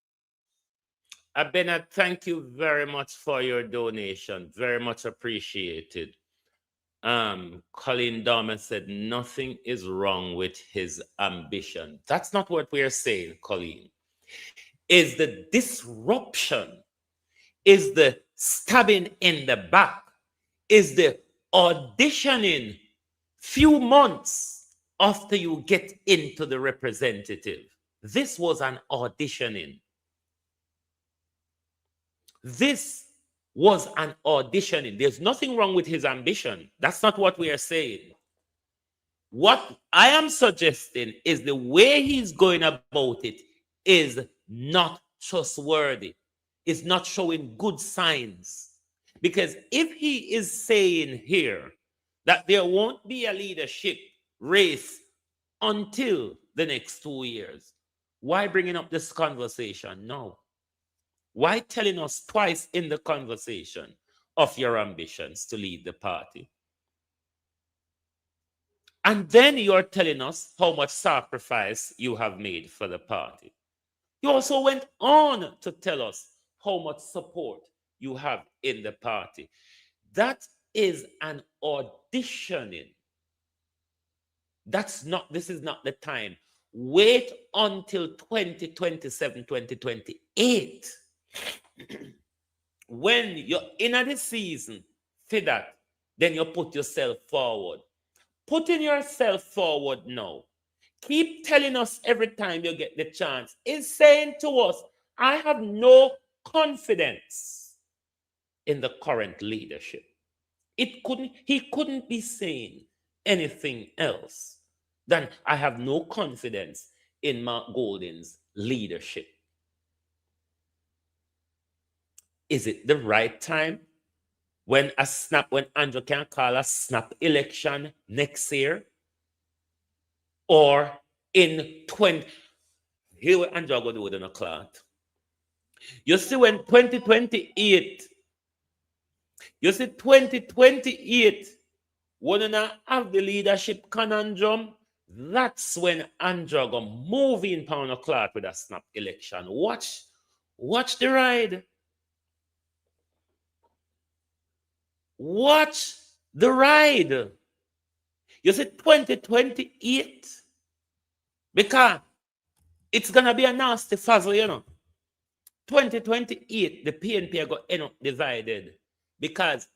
Abena, thank you very much for your donation. Very much appreciated. Colin Dorman said nothing is wrong with his ambition. That's not what we're saying, Colin. Is the disruption, is the stabbing in the back, is the auditioning few months after you get into the representative. This was an auditioning. This was an auditioning. There's nothing wrong with his ambition. That's not what we are saying. What I am suggesting is the way he's going about it is not trustworthy. It's not showing good signs. Because if he is saying here that there won't be a leadership race until the next 2 years, why bringing up this conversation now? Why telling us twice in the conversation of your ambitions to lead the party? And then you're telling us how much sacrifice you have made for the party. You also went on to tell us how much support you have in the party. That is an auditioning. This is not the time. Wait until 2027, 2028. When you're in the season for that, then you put yourself forward. Putting yourself forward now, keep telling us every time you get the chance, is saying to us, I have no confidence in the current leadership. He couldn't be saying anything else than I have no confidence in Mark Golding's leadership. Is it the right time when Andrew can call a snap election next year? Or in 20, here what Andrew going to do with a clout. You see when 2028, you see 2028, when you not have the leadership conundrum, that's when Andrew go move in pound of cloth with a snap election. Watch the ride. Watch the ride. You see 2028, because it's gonna be a nasty fuzzle, you know. 2028, the PNP are going to end up divided because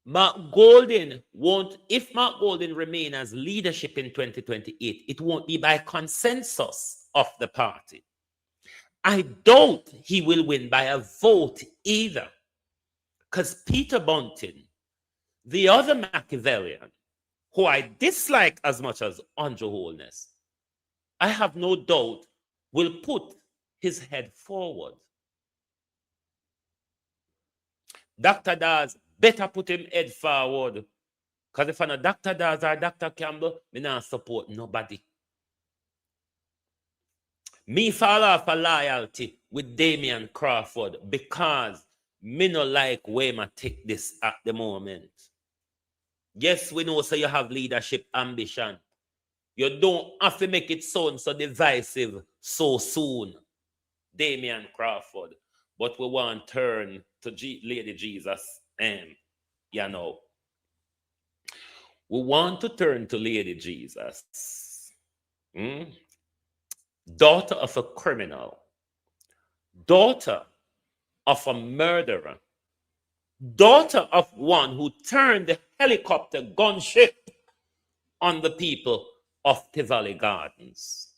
Mark Golden won't, if Mark Golden remain as leadership in 2028, it won't be by consensus of the party. I doubt he will win by a vote either, because Peter Bunting, the other Machiavellian, who I dislike as much as Andrew Holness, I have no doubt will put his head forward. Dr. Daz better put him head forward. Because if I know Dr. Daz or Dr. Campbell, me not support nobody. Me fall off a loyalty with Damian Crawford because me no like where I take this at the moment. Yes, we know so you have leadership ambition. You don't have to make it sound so divisive so soon, Damian Crawford. But we want to turn to Lady Jesus. You know. We want to turn to Lady Jesus. Daughter of a criminal. Daughter of a murderer. Daughter of one who turned the helicopter gunship on the people of Tivoli Gardens.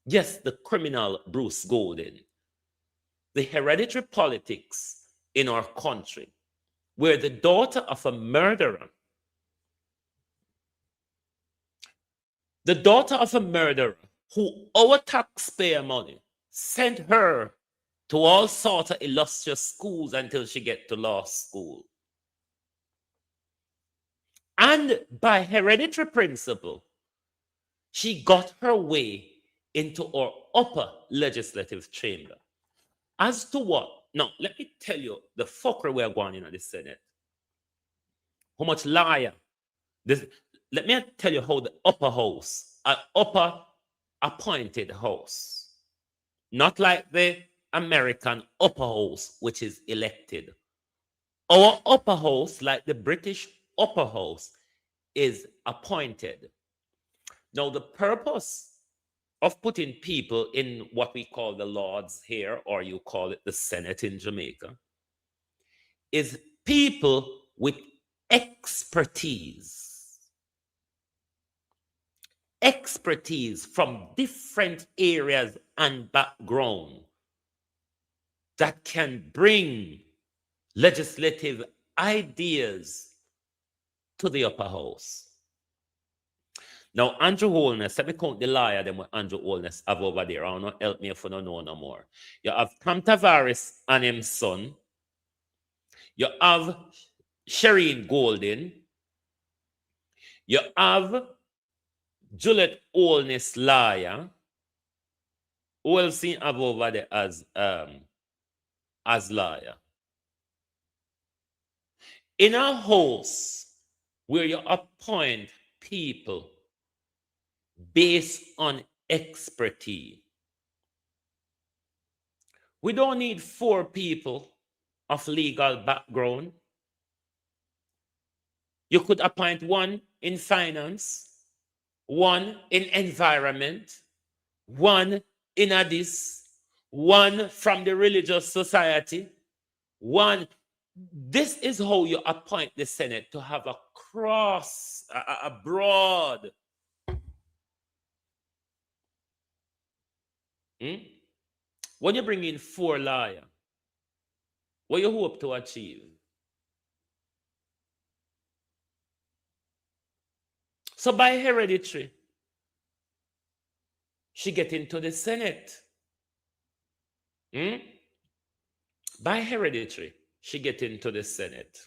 Yes, the criminal Bruce Golden. The hereditary politics in our country, where the daughter of a murderer, who our taxpayer money sent her to all sorts of illustrious schools until she get to law school. And by hereditary principle, she got her way into our upper legislative chamber. As to what? Now, let me tell you the fuckery we're going in the Senate. How much liar. Let me tell you how the upper house, an upper appointed house, not like the American upper house, which is elected. Our upper house, like the British upper house, is appointed. Now, the purpose of putting people in what we call the Lords here, or you call it the Senate in Jamaica, is people with expertise. Expertise from different areas and background that can bring legislative ideas to the upper house. Now, Andrew Holness, let me count the liar them with Andrew Holness have over there. I don't know, help me if you don't know no more. You have Tom Tavares and his son. You have Shireen Golden. You have Juliet Holness liar. Who else seen have over there as liar? In a house where you appoint people based on expertise, we don't need 4 people of legal background. You could appoint 1 in finance, 1 in environment, 1 in Addis, 1 from the religious society, 1. This is how you appoint the Senate, to have a broad. When you bring in 4 liars, what you hope to achieve? So by hereditary, she get into the Senate. By hereditary, she get into the Senate.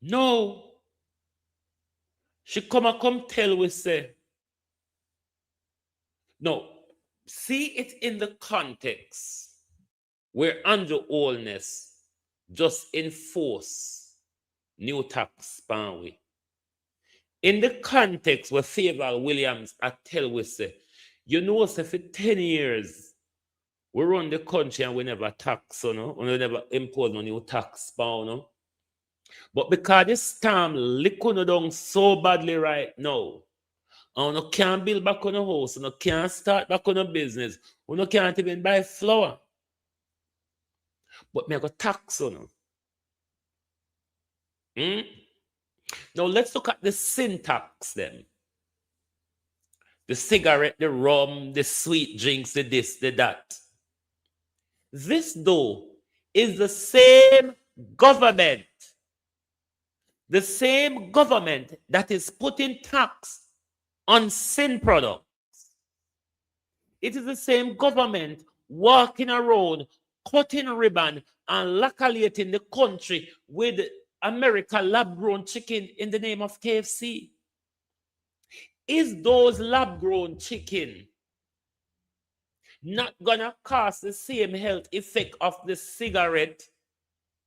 No, she come tell we say, no, see it in the context where Andrew Holness just enforce new tax pan we. In the context where Favor Williams I tell we say, you know, say for 10 years, we run the country and we never tax, you know, we never impose no new tax pan, you know. But because this storm lick on down so badly right now, and you can't build back on a house, you can't start back on a business, you can't even buy flour. But me go tax on you. Now let's look at the syntax then. The cigarette, the rum, the sweet drinks, the this, the that. This though is the same government that is putting tax on sin products. It is the same government walking around, cutting ribbon and laculating the country with America lab-grown chicken in the name of KFC. Is those lab-grown chicken not gonna cause the same health effect of the cigarette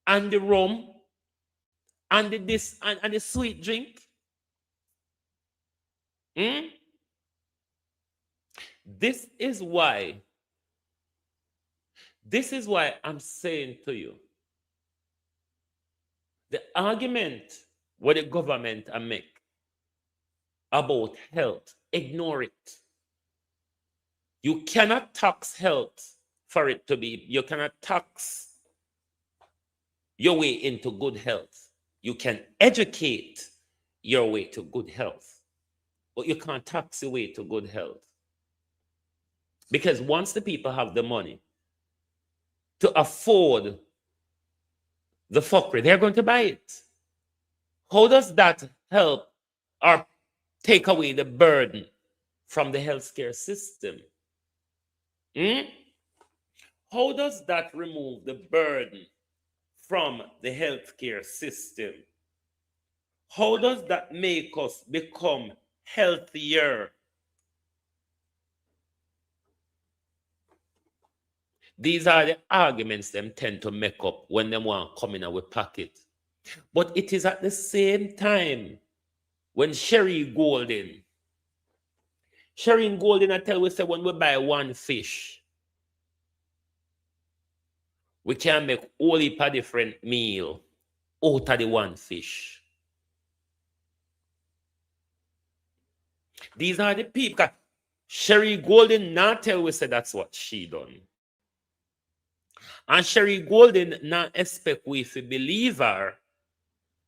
and the rum and the this and the sweet drink? This is why I'm saying to you, the argument what the government make about health, ignore it. You cannot tax health for it to be, you cannot tax your way into good health. You can educate your way to good health, but you can't tax your way to good health. Because once the people have the money to afford the fuckery, they're going to buy it. How does that help or take away the burden from the healthcare system? How does that remove the burden from the healthcare system? How does that make us become healthier? These are the arguments them tend to make up when they want to come in our pocket. But it is at the same time when Sherry Golden, I tell we say when we buy one fish, we can make all heap of different meal out of the one fish. These are the people. Sherry Golden not tell we say that's what she done. And Sherry Golden not expect we to believe her.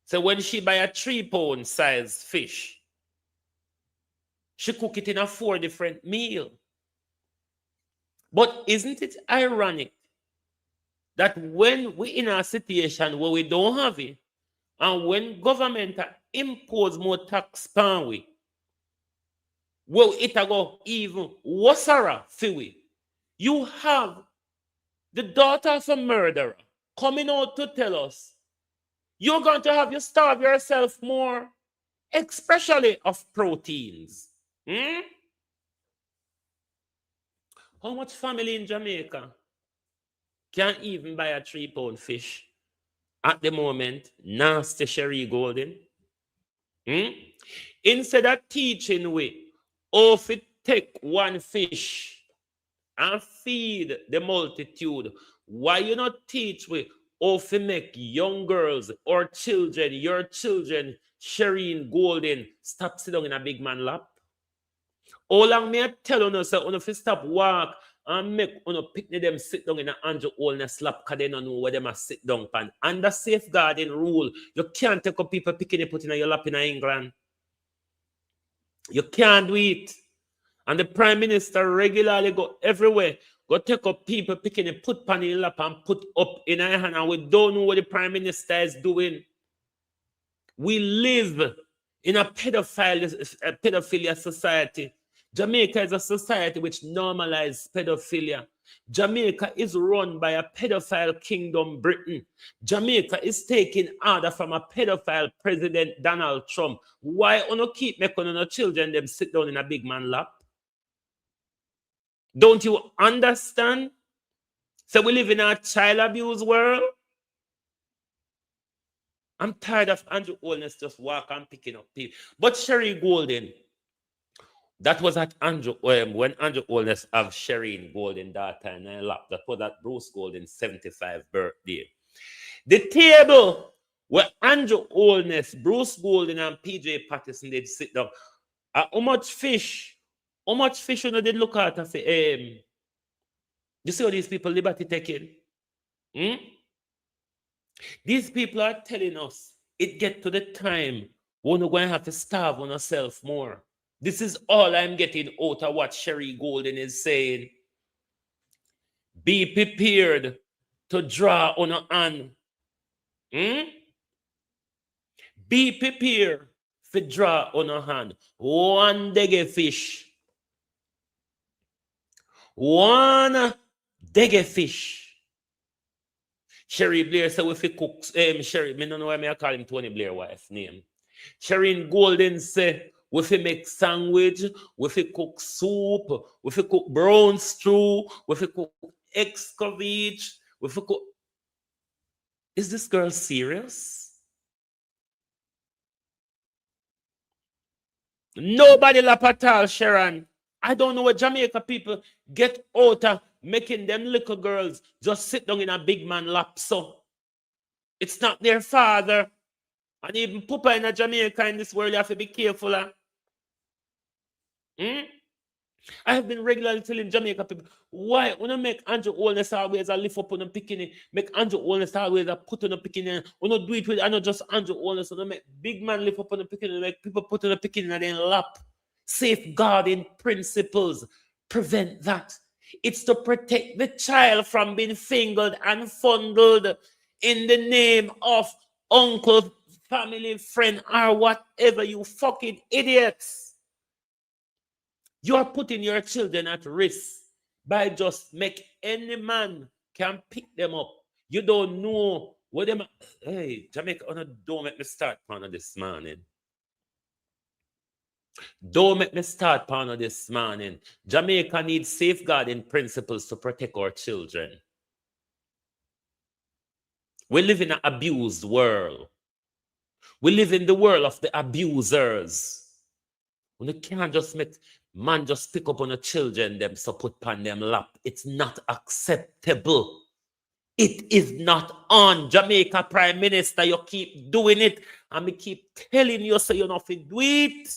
So when she buy a 3-pound size fish, she cook it in a 4 different meal. But isn't it ironic that when we in a situation where we don't have it, and when government impose more tax pan we, well, it go even worse for we. You have the daughter of a murderer coming out to tell us you're going to have you starve yourself more, especially of proteins. How much family in Jamaica can't even buy a 3-pound fish at the moment? Nasty Sherry Golden. Instead of teaching we how to take one fish and feed the multitude, why you not teach we how to make young girls or children, your children, Sherry Golden, stop sitting down in a big man lap? How long may I tell you, say, you have stop walk and make you pick them sit down in a Andrew Holness lap because they don't know where they must sit down pan. Under safeguarding rule, you can't take up people picking it put in your lap in England. You can't do it. And the Prime Minister regularly go everywhere, go take up people picking it, put pan in lap and put up in our hand, and we don't know what the Prime Minister is doing. We live in a pedophilia society. Jamaica is a society which normalizes pedophilia. Jamaica is run by a pedophile kingdom, Britain. Jamaica is taking order from a pedophile president, Donald Trump. Why you keep making your children them sit down in a big man lap? Don't you understand? So we live in a child abuse world. I'm tired of Andrew Holness just walk and picking up people. But Sherry Golden, that was at Andrew, when Andrew Holness have Shereen Golden daughter in her lap. That was at Bruce Golden's 75th birthday. The table where Andrew Holness, Bruce Golden, and PJ Patterson did sit down. How much fish you know they look at? You see how these people liberty taking? These people are telling us it get to the time when we're going to have to starve on ourselves more. This is all I'm getting out of what Sherry Golden is saying. Be prepared to draw on a hand. Be prepared to draw on a hand. One dege fish. One dege fish. Sherry Blair said if he cooks, Sherry, I don't know why I call him Tony Blair wife name. Sherry Golden said if he make sandwich, if he cook soup, if he cook brown stew, if he cook excavage, if he cook. Is this girl serious? Nobody lap at all, Sharon. I don't know what Jamaica people get out of making them little girls just sit down in a big man lap. So it's not their father. And even Papa in a Jamaica in this world, you have to be careful. I have been regularly telling Jamaica people, why when I make Andrew Holness always a lift up on the bikini, make Andrew Holness always a put on the bikini, when I do it with I not just Andrew Holness, when I make big man lift up on the bikini, make people put on the bikini and then lap. Safeguarding principles prevent that. It's to protect the child from being fingered and fondled in the name of uncle, family, friend, or whatever, you fucking idiots. You are putting your children at risk by just make any man can pick them up. You don't know what them. Hey, Jamaica, don't make me start on this morning. Don't make me start on this morning. Jamaica needs safeguarding principles to protect our children. We live in an abused world. We live in the world of the abusers. When you can't just make man just pick up on the children, them so put on them lap. It's not acceptable. It is not on. Jamaica Prime Minister, you keep doing it. And me keep telling you so you not to do it.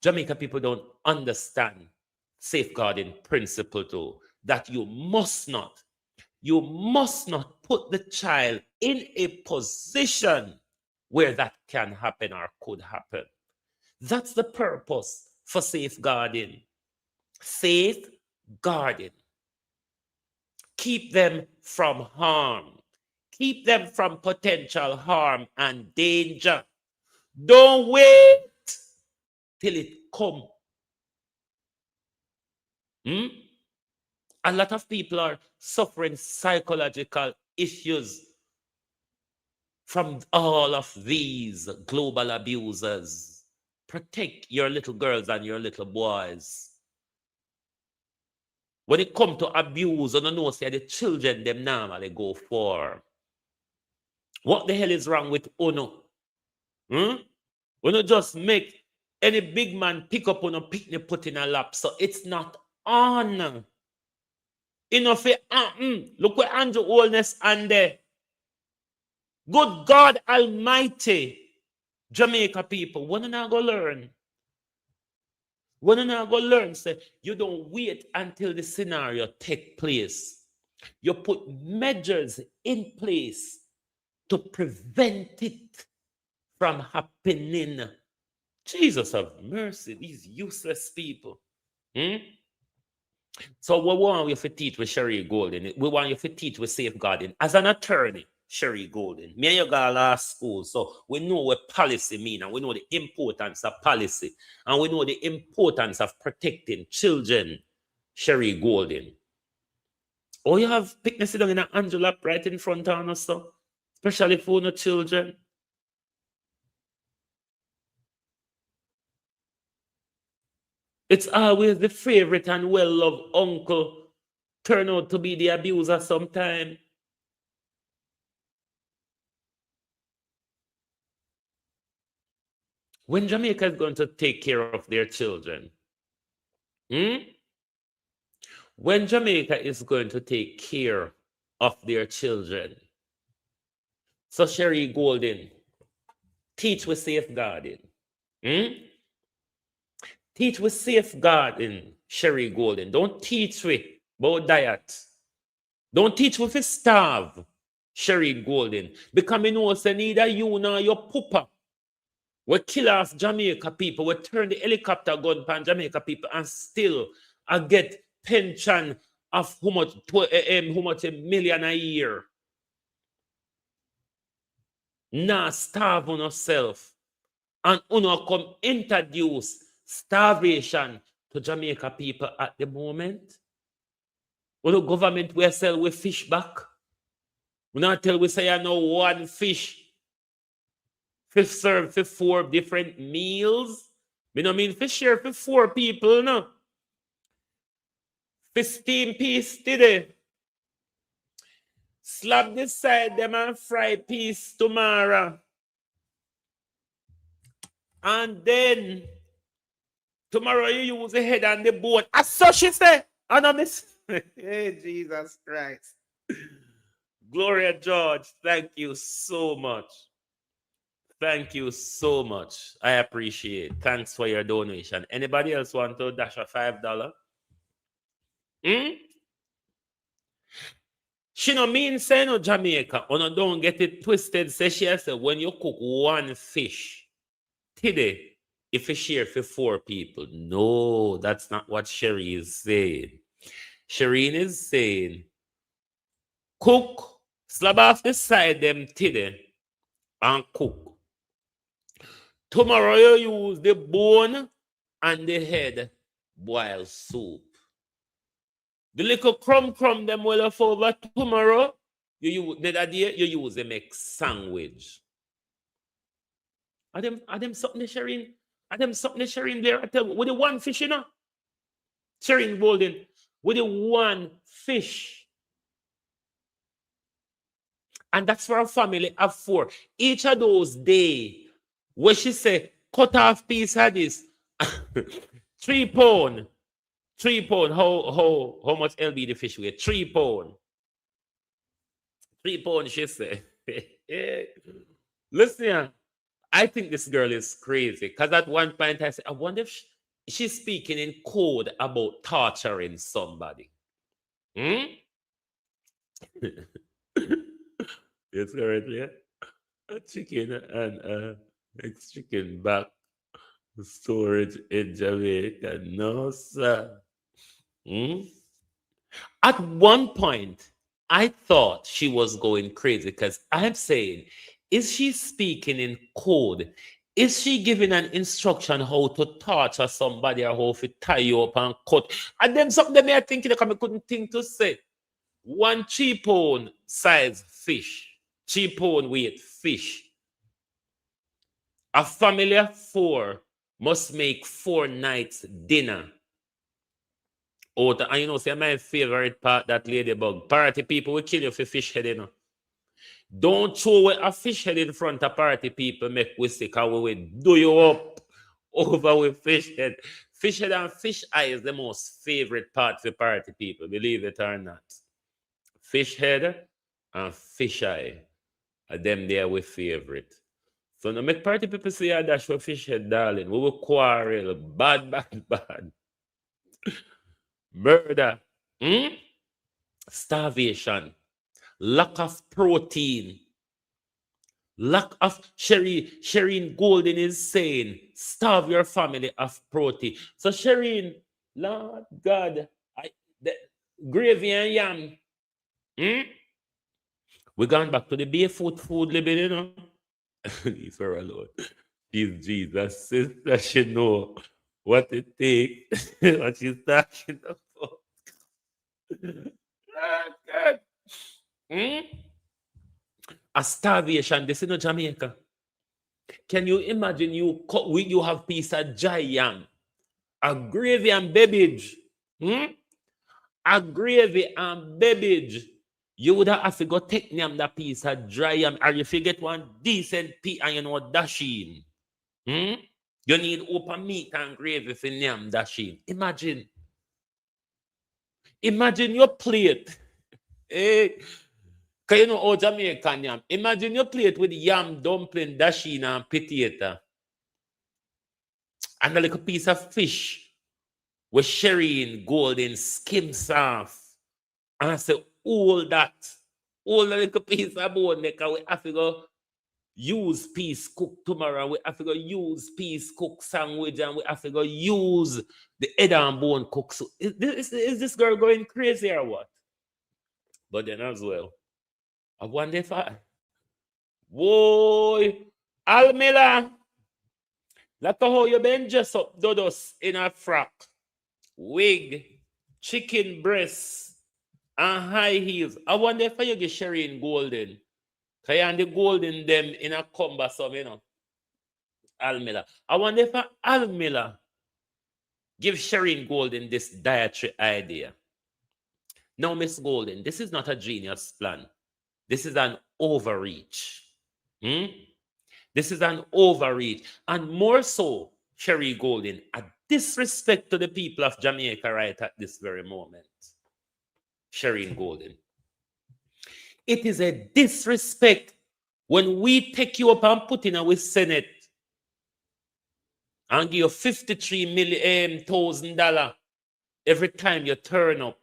Jamaica people don't understand safeguarding principle too. That you must not put the child in a position where that can happen or could happen. That's the purpose for safeguarding. Safeguarding. Keep them from harm. Keep them from potential harm and danger. Don't wait till it come. A lot of people are suffering psychological issues from all of these global abusers. Protect your little girls and your little boys. When it comes to abuse, you know, say the children them normally go for. What the hell is wrong with Uno? When you just make any big man pick up on a picnic put in a lap, so it's not on. Enough look where Andrew Holness and there. Good God Almighty, Jamaica people, when you not go learn? When you not go learn, say you don't wait until the scenario take place. You put measures in place to prevent it from happening. Jesus have mercy, these useless people. So we want you to teach with Sherry Golden. We want you to teach with safeguarding. As an attorney, Sherry Golden, me and you got law school, so we know what policy means, and we know the importance of policy, and we know the importance of protecting children. Sherry Golden. Oh, you have picnic sit down in an Angela right in front of us, so especially for the children. It's always the favorite and well-loved uncle turn out to be the abuser sometime. When Jamaica is going to take care of their children, when Jamaica is going to take care of their children, so Sherry Golden, teach with safeguarding. Teach with safeguarding, Sherry Golden. Don't teach with about diet. Don't teach with starve, Sherry Golden. Because me know say neither you nor your papa we kill off Jamaica people, we turn the helicopter gun pan Jamaica people and still I get pension of how much a million a year. Nah, starve on yourself. And uno come introduce starvation to Jamaica people at the moment. When the government will sell we fish back. We not tell we say I know one fish served for 4 different meals. We don't mean fish share for 4 people, no. 15 piece today. Slap this side them and fry piece tomorrow. And then tomorrow you use the head and the bone. As such she say. And I miss. Hey, Jesus Christ. Gloria George, thank you so much. Thank you so much. I appreciate it. Thanks for your donation. Anybody else want to dash a $5? She no mean say no Jamaica. Or no don't get it twisted. Say she has said when you cook one fish today, if you share for 4 people. No, that's not what Sherry is saying. Shireen is saying cook, slab off the side them today and cook. Tomorrow you use the bone and the head boil soup. The little crumb them will have over tomorrow. You use them make sandwich. Are them something Shireen? Are them something Shireen there? I tell you, with the one fish, you know? Shireen Golden, with the one fish. And that's for a family of 4. Each of those days, where she say, cut off piece of this. 3 pound. 3 pound. How much LB the fish weigh? 3 pound. 3 pound, she say. Listen here. I think this girl is crazy. Because at one point I said, I wonder if she's speaking in code about torturing somebody. It's currently a chicken and ex chicken back storage in Jamaica. No, sir. At one point, I thought she was going crazy because I'm saying, is she speaking in code? Is she giving an instruction how to torture somebody or how to tie you up and cut? And then something that I think I couldn't think to say. 1 3 pound size fish. 3 pound weight fish. A family of 4 must make 4 nights dinner. Oh, and you know, say my favorite part, that ladybug. Party people will kill you for fish head, you know. Don't throw away a fish head in front of party people, make we sick, and we will do you up over with fish head. Fish head and fish eye is the most favorite part for party people, believe it or not. Fish head and fish eye are them there with favorite. So no make party people say a dash for fish head, darling. We will quarrel. Bad. Murder. Starvation. Lack of protein. Lack of Shireen Golden is saying, starve your family of protein. So Shireen, Lord God, the gravy and yam. We're going back to the barefoot food living, you know. Leave her alone. She's Jesus, sister, she know what it takes, what she's talking about. God. Hmm? A starvation, this is not Jamaica. Can you imagine you have piece of dry yam, a gravy and beverage? Hmm? A gravy and beverage. You would have to go take them that piece of dry yam, or if you get one decent pea and you know dashing. Hmm? You need open meat and gravy for yam dashing. Imagine your plate. Eh? Cause you know how Jamaican yam. Imagine your plate with yam, dumpling, dashing, and potato, and a little piece of fish with sherry golden skim soft. And I say, all that, all the little piece of bone, because we have to go use piece cook tomorrow. We have to go use piece cook sandwich, and we have to go use the head and bone cook. So is this girl going crazy or what? But then as well, I wonder if boy, Almila, look how you been dressed up, dodos in a frock, wig, chicken breast, and high heels. I wonder if you get Sherry in golden. Cause you and the golden them in a cumbersome, you know. Almila. I wonder if Almila give Sherry in golden this dietary idea. Now, Miss Golden, this is not a genius plan. This is an overreach. Hmm? This is an overreach. And more so, Sherry Golden, a disrespect to the people of Jamaica right at this very moment. Sherry Golden. It is a disrespect when we take you up and put in our Senate and give you $53 million every time you turn up.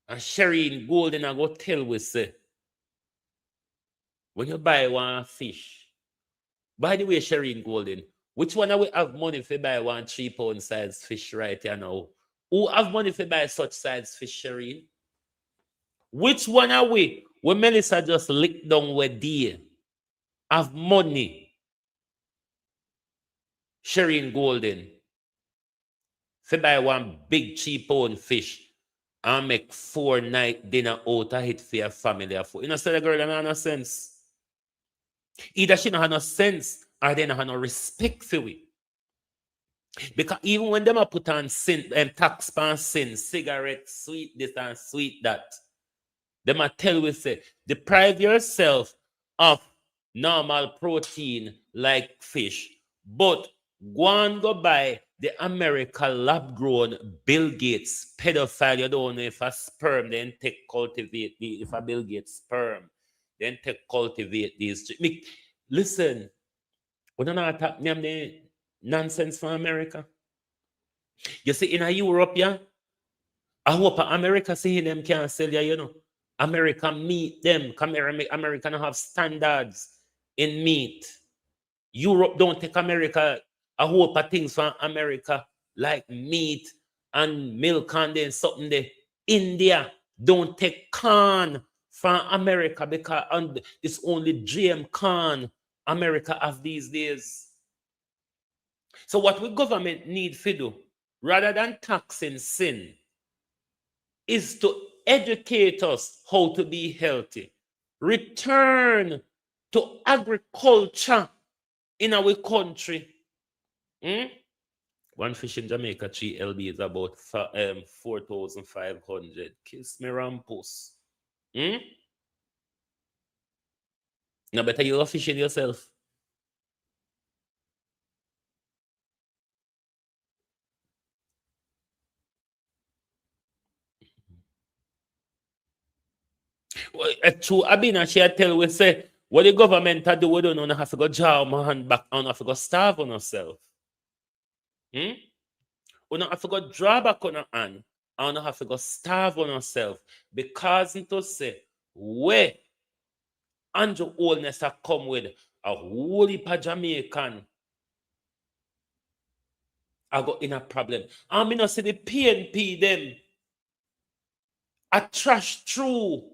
And Sherry Golden, I go tell we say, when you buy one fish, by the way, Sherry Golden, which one we have money for buy one 3 pound size fish right here now? Who have money for buy such size fish, Sherry? Which one are we? When Melissa just lick down with dear, have money. Sherry Golden, for buy one big 3 pound fish and make 4 night dinner out of it for your family. You know, so the girl don't have no sense. Either she don't have no sense or they don't have no respect for it. Because even when them a put on sin and tax pan sin, cigarettes, sweet this and sweet that, them a tell we say, deprive yourself of normal protein like fish, but go and go buy the America lab-grown Bill Gates pedophile. You don't know if a sperm then take cultivate if a Bill Gates sperm then take cultivate these. Listen, we don't attack them the nonsense from America. You see, in a Europe, yeah, I hope America see them can sell you, you know. America meet them. America don't have standards in meat. Europe don't take America. I hope things from America like meat and milk and then something there. India don't take corn from America because it's only GM corn America has these days. So what we government need to do, rather than taxing sin, is to educate us how to be healthy. Return to agriculture in our country. One fish in Jamaica, 3 LB is about 4,500. Kiss me, Rampus. Now better you go fishing yourself. True, Abina, she tell we say, what the government do, we don't have to go draw my hand back, and have to go starve on ourselves. We don't have to go draw back on our hand, and have to go starve on ourselves. Because to say, where Andrew Oldness have come with a whole heap of Jamaican, I got in a problem. I mean, I see the PNP them, I trash through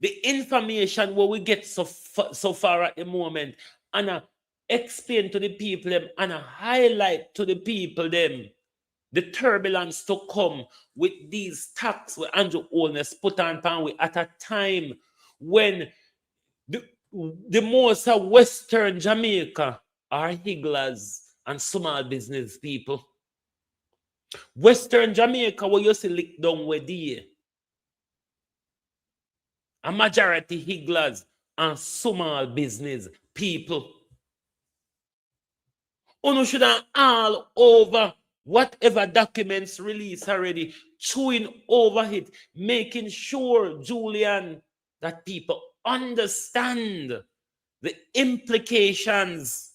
the information where we get so far at the moment, and I explain to the people them, and I highlight to the people them the turbulence to come with these tax where Andrew Holness put on pan at a time when the most of Western Jamaica are higglers and small business people. Western Jamaica, where you see lick down with the a majority higglers and small business people. Uno should have all over whatever documents released already, chewing over it, making sure, Julian, that people understand the implications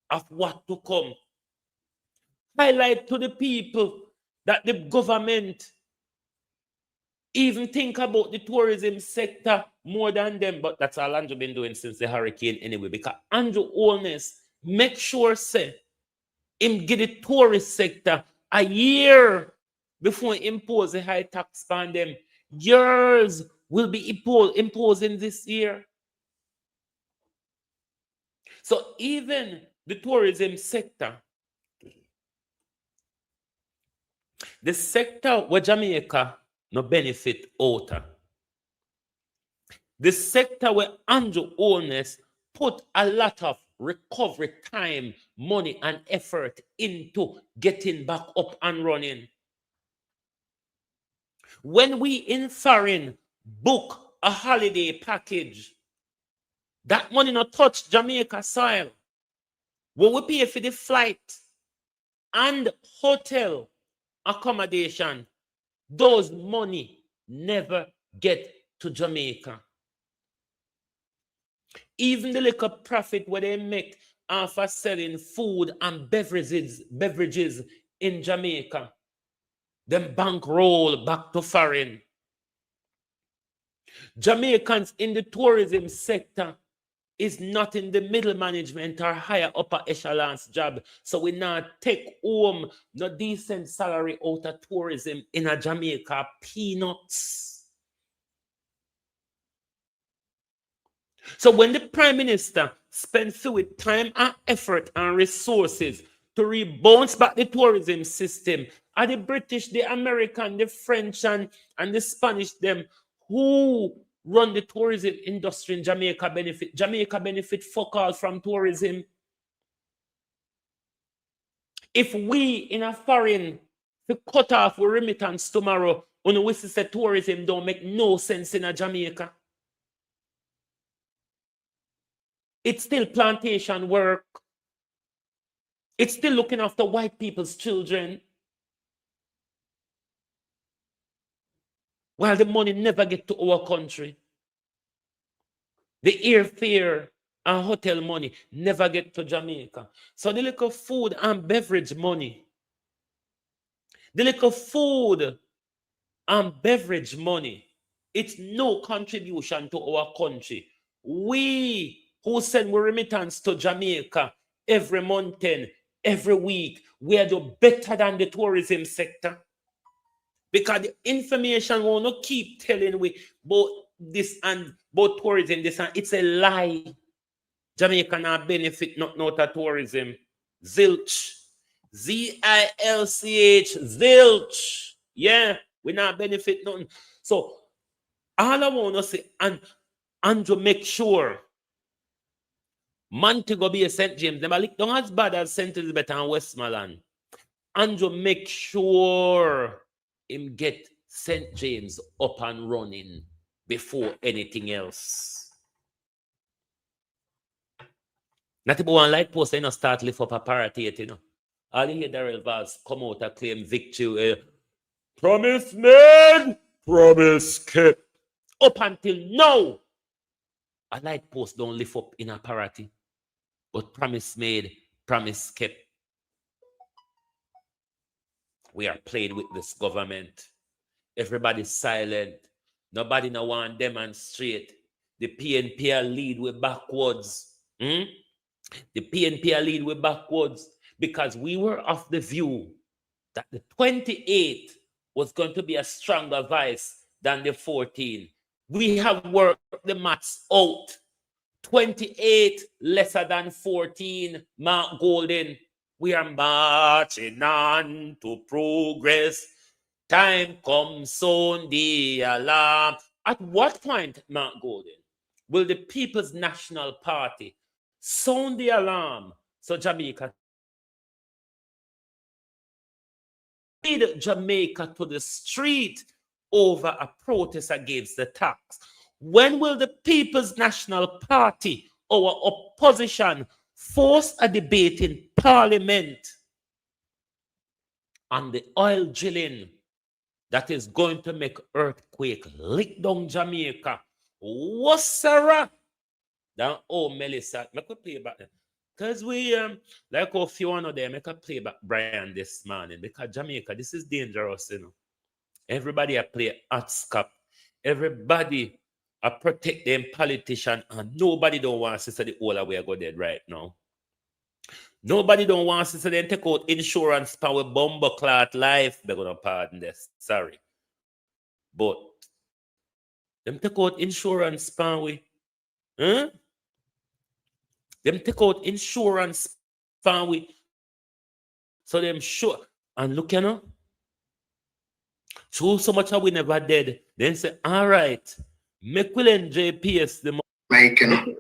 of what to come. Highlight to the people that the government even think about the tourism sector more than them, but that's all Andrew been doing since the hurricane anyway, because Andrew Holness make sure say him get the tourist sector a year before he impose a high tax on them. Years will be imposing this year. So even the tourism sector, the sector where Jamaica no benefit out of, the sector where Andrew Holness put a lot of recovery time, money, and effort into getting back up and running. When we in foreign book a holiday package, that money not touch Jamaica soil. When we pay for the flight and hotel accommodation, those money never get to Jamaica. Even the little profit where they make after selling food and beverages in Jamaica, them bankroll back to foreign. Jamaicans in the tourism sector is not in the middle management or higher upper echelons job. So we not take home no decent salary out of tourism in a Jamaica peanuts. So when the Prime Minister spends fluid time and effort and resources to rebounce back the tourism system, are the British, the American, the French, and the Spanish, them who run the tourism industry in Jamaica benefit? Jamaica benefit fuck all from tourism. If we in a foreign to cut off with remittance tomorrow, when we say tourism don't make no sense in a Jamaica. It's still plantation work. It's still looking after white people's children. While the money never get to our country. The airfare and hotel money never get to Jamaica. So the little food and beverage money, it's no contribution to our country. We who send we remittance to Jamaica every month and every week, we are do better than the tourism sector. Because the information will not keep telling we about this and about tourism, this and it's a lie. Jamaica not benefit not out of tourism. Zilch. Z-I-L-C-H. Zilch. Yeah, we not benefit nothing. So all I want to say, and to make sure Montego Bay, St. James, them don't as bad as St. Elizabeth and Westmoreland. And to make sure him get St. James up and running before anything else. Not about one light post, you start lift up a parrot, All you hear Darrell Vaz come out and claim victory. Promise made, promise kept. Up until now, a light post don't lift up in a parrot. But promise made, promise kept. We are playing with this government. Everybody's silent. Nobody no want demonstrate. The PNP are lead with backwards. The PNP are lead with backwards because we were of the view that the 28 was going to be a stronger vice than the 14. We have worked the maths out. 28 lesser than 14, Mark Golden. We are marching on to progress. Time comes, sound the alarm. At what point, Mark Golden, will the People's National Party sound the alarm so Jamaica lead Jamaica to the street over a protest against the tax? When will the People's National Party, our opposition, force a debate in Parliament on the oil drilling that is going to make earthquake lick down Jamaica? What's Sarah? Then, oh, Melissa, I could play back. Because we, like a few one of them, I could play back Brian this morning. Because Jamaica, this is dangerous, you know. Everybody I play hot scap. Everybody I protect them politician, and nobody don't want to say the whole way I go dead right now. Nobody don't want to say them take out insurance power bomber clot life. They're gonna pardon this. Sorry. But them take out insurance power. Huh? Them take out insurance power. So them sure. And look, you know. So much we never did. Then say, all right, make will JPS the Making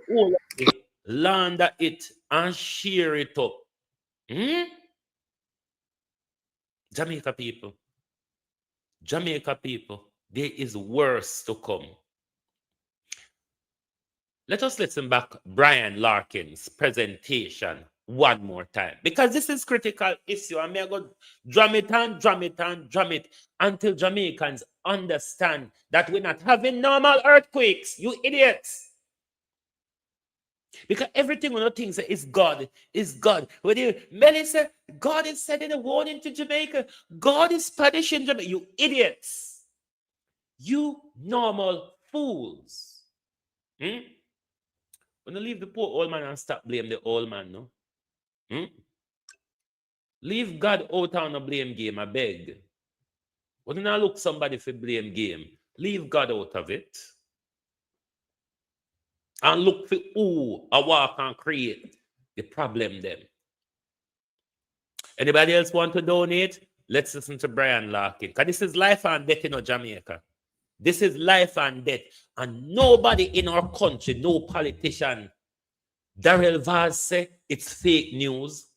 launder it and share it up. Jamaica people, there is worse to come. Let us listen back Brian Larkin's presentation one more time, because this is critical issue, and I'm going to drum it until Jamaicans understand that we're not having normal earthquakes, you idiots. Because everything we know things is God, is God. When you Melissa, God is sending a warning to Jamaica. God is punishing Jamaica. You idiots. You normal fools. When you leave the poor old man and stop blame the old man, no? Leave God out on a blame game, I beg. When you not look somebody for blame game, leave God out of it. And look for who a walk and create the problem them. Anybody else want to donate? Let's listen to Brian Larkin. Because this is life and death in Jamaica. This is life and death. And nobody in our country, no politician. Darrell Vaz say it's fake news.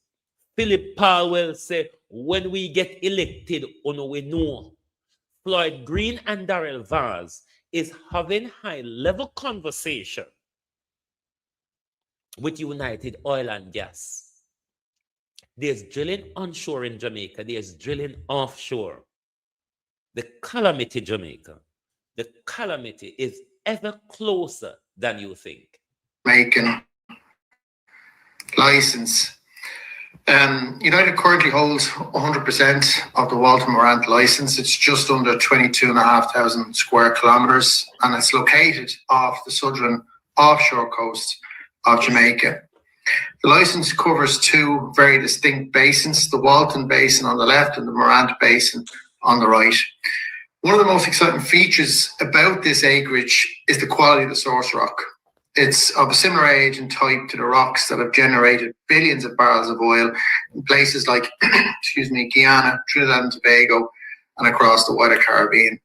Philip Powell say when we get elected, we know. Floyd Green and Darrell Vaz is having high-level conversation with United Oil and Gas. There's drilling onshore in Jamaica. There's drilling offshore. The calamity, Jamaica, the calamity is ever closer than you think. Making license. United currently holds 100% of the Walter Morant license. It's just under 22,500 square kilometers, and it's located off the southern offshore coast of Jamaica. The license covers two very distinct basins, the Walton Basin on the left and the Morant Basin on the right. One of the most exciting features about this acreage is the quality of the source rock. It's of a similar age and type to the rocks that have generated billions of barrels of oil in places like, Guyana, Trinidad and Tobago, and across the wider Caribbean.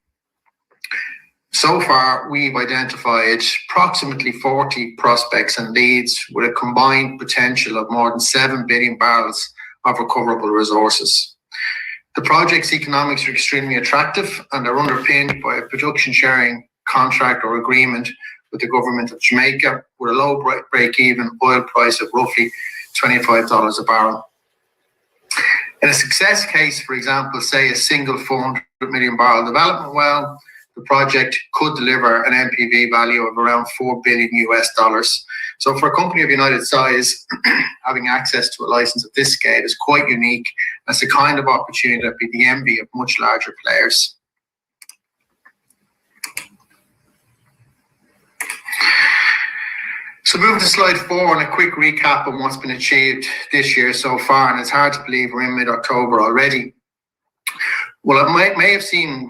So far, we've identified approximately 40 prospects and leads with a combined potential of more than 7 billion barrels of recoverable resources. The project's economics are extremely attractive and are underpinned by a production sharing contract or agreement with the government of Jamaica with a low break-even oil price of roughly $25 a barrel. In a success case, for example, say a single 400 million barrel development well, the project could deliver an NPV value of around $4 billion US. So for a company of United size, having access to a license of this scale is quite unique. That's the kind of opportunity that would be the envy of much larger players. So moving to slide 4 and a quick recap on what's been achieved this year so far, and it's hard to believe we're in mid-October already. Well, it may have seemed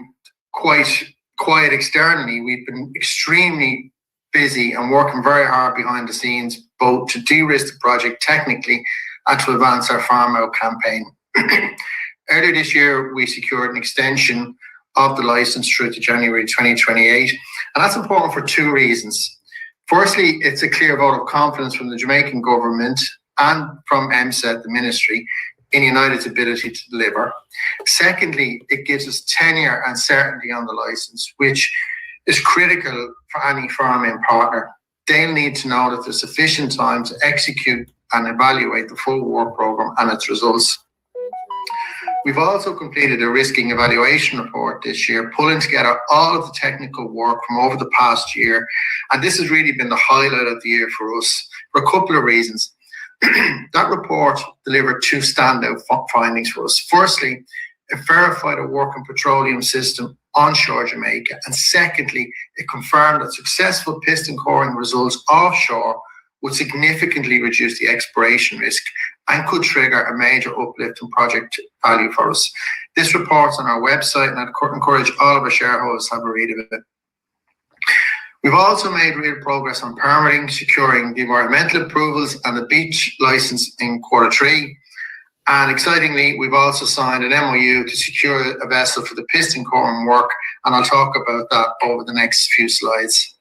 quite quiet externally. We've been extremely busy and working very hard behind the scenes, both to de-risk the project technically and to advance our farm out campaign. Earlier this year, we secured an extension of the license through to January 2028, and that's important for two reasons. Firstly, it's a clear vote of confidence from the Jamaican government and from MSET, the ministry, in United's ability to deliver. Secondly, it gives us tenure and certainty on the license, which is critical for any farming partner. They'll need to know that there's sufficient time to execute and evaluate the full work programme and its results. We've also completed a risking evaluation report this year, pulling together all of the technical work from over the past year. And this has really been the highlight of the year for us for a couple of reasons. That report delivered two standout findings for us. Firstly, it verified a working petroleum system onshore Jamaica. And secondly, it confirmed that successful piston coring results offshore would significantly reduce the exploration risk and could trigger a major uplift in project value for us. This report's on our website, and I'd encourage all of our shareholders to have a read of it. We've also made real progress on permitting, securing the environmental approvals and the beach license in Q3. And excitingly, we've also signed an MOU to secure a vessel for the piston coring work, and I'll talk about that over the next few slides.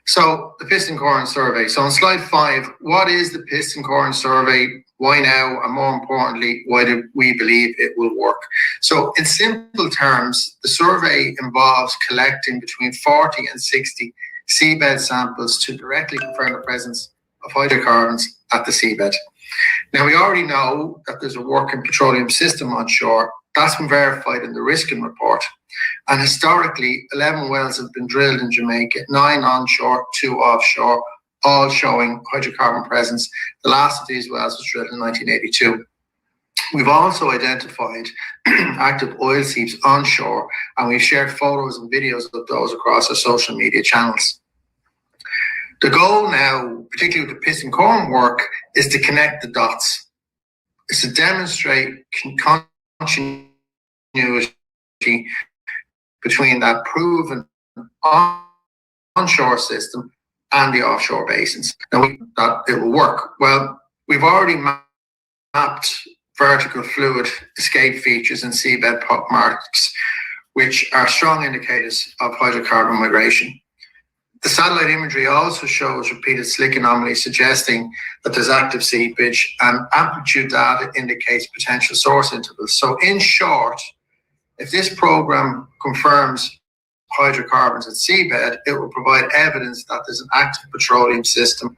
So the piston coring survey. So on slide 5, what is the piston coring survey? Why now? And more importantly, why do we believe it will work? So in simple terms, the survey involves collecting between 40 and 60 seabed samples to directly confirm the presence of hydrocarbons at the seabed. Now, we already know that there's a working petroleum system onshore. That's been verified in the risking report. And historically, 11 wells have been drilled in Jamaica, 9 onshore, 2 offshore, all showing hydrocarbon presence. The last of these wells was drilled in 1982. We've also identified active oil seeps onshore, and we've shared photos and videos of those across our social media channels. The goal now, particularly with the piston coring work, is to connect the dots. It's to demonstrate continuity between that proven onshore system and the offshore basins. Now, that it will work. Well, we've already mapped vertical fluid escape features and seabed marks, which are strong indicators of hydrocarbon migration. The satellite imagery also shows repeated slick anomalies, suggesting that there's active seepage, and amplitude data indicates potential source intervals. So in short, if this program confirms hydrocarbons at seabed, it will provide evidence that there's an active petroleum system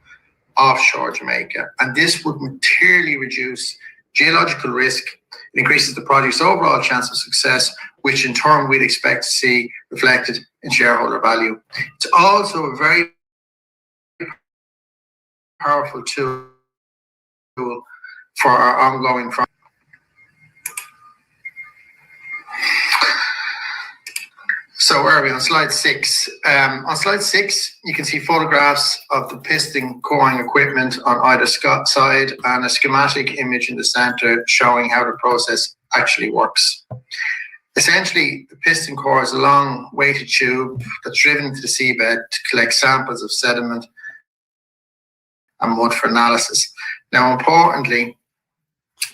offshore Jamaica. And this would materially reduce geological risk. It increases the project's overall chance of success, which in turn we'd expect to see reflected in shareholder value. It's also a very powerful tool for our ongoing project. So where are we? On slide 6. On slide 6, you can see photographs of the piston coring equipment on either side and a schematic image in the center showing how the process actually works. Essentially, the piston core is a long weighted tube that's driven into the seabed to collect samples of sediment and mud for analysis. Now, importantly,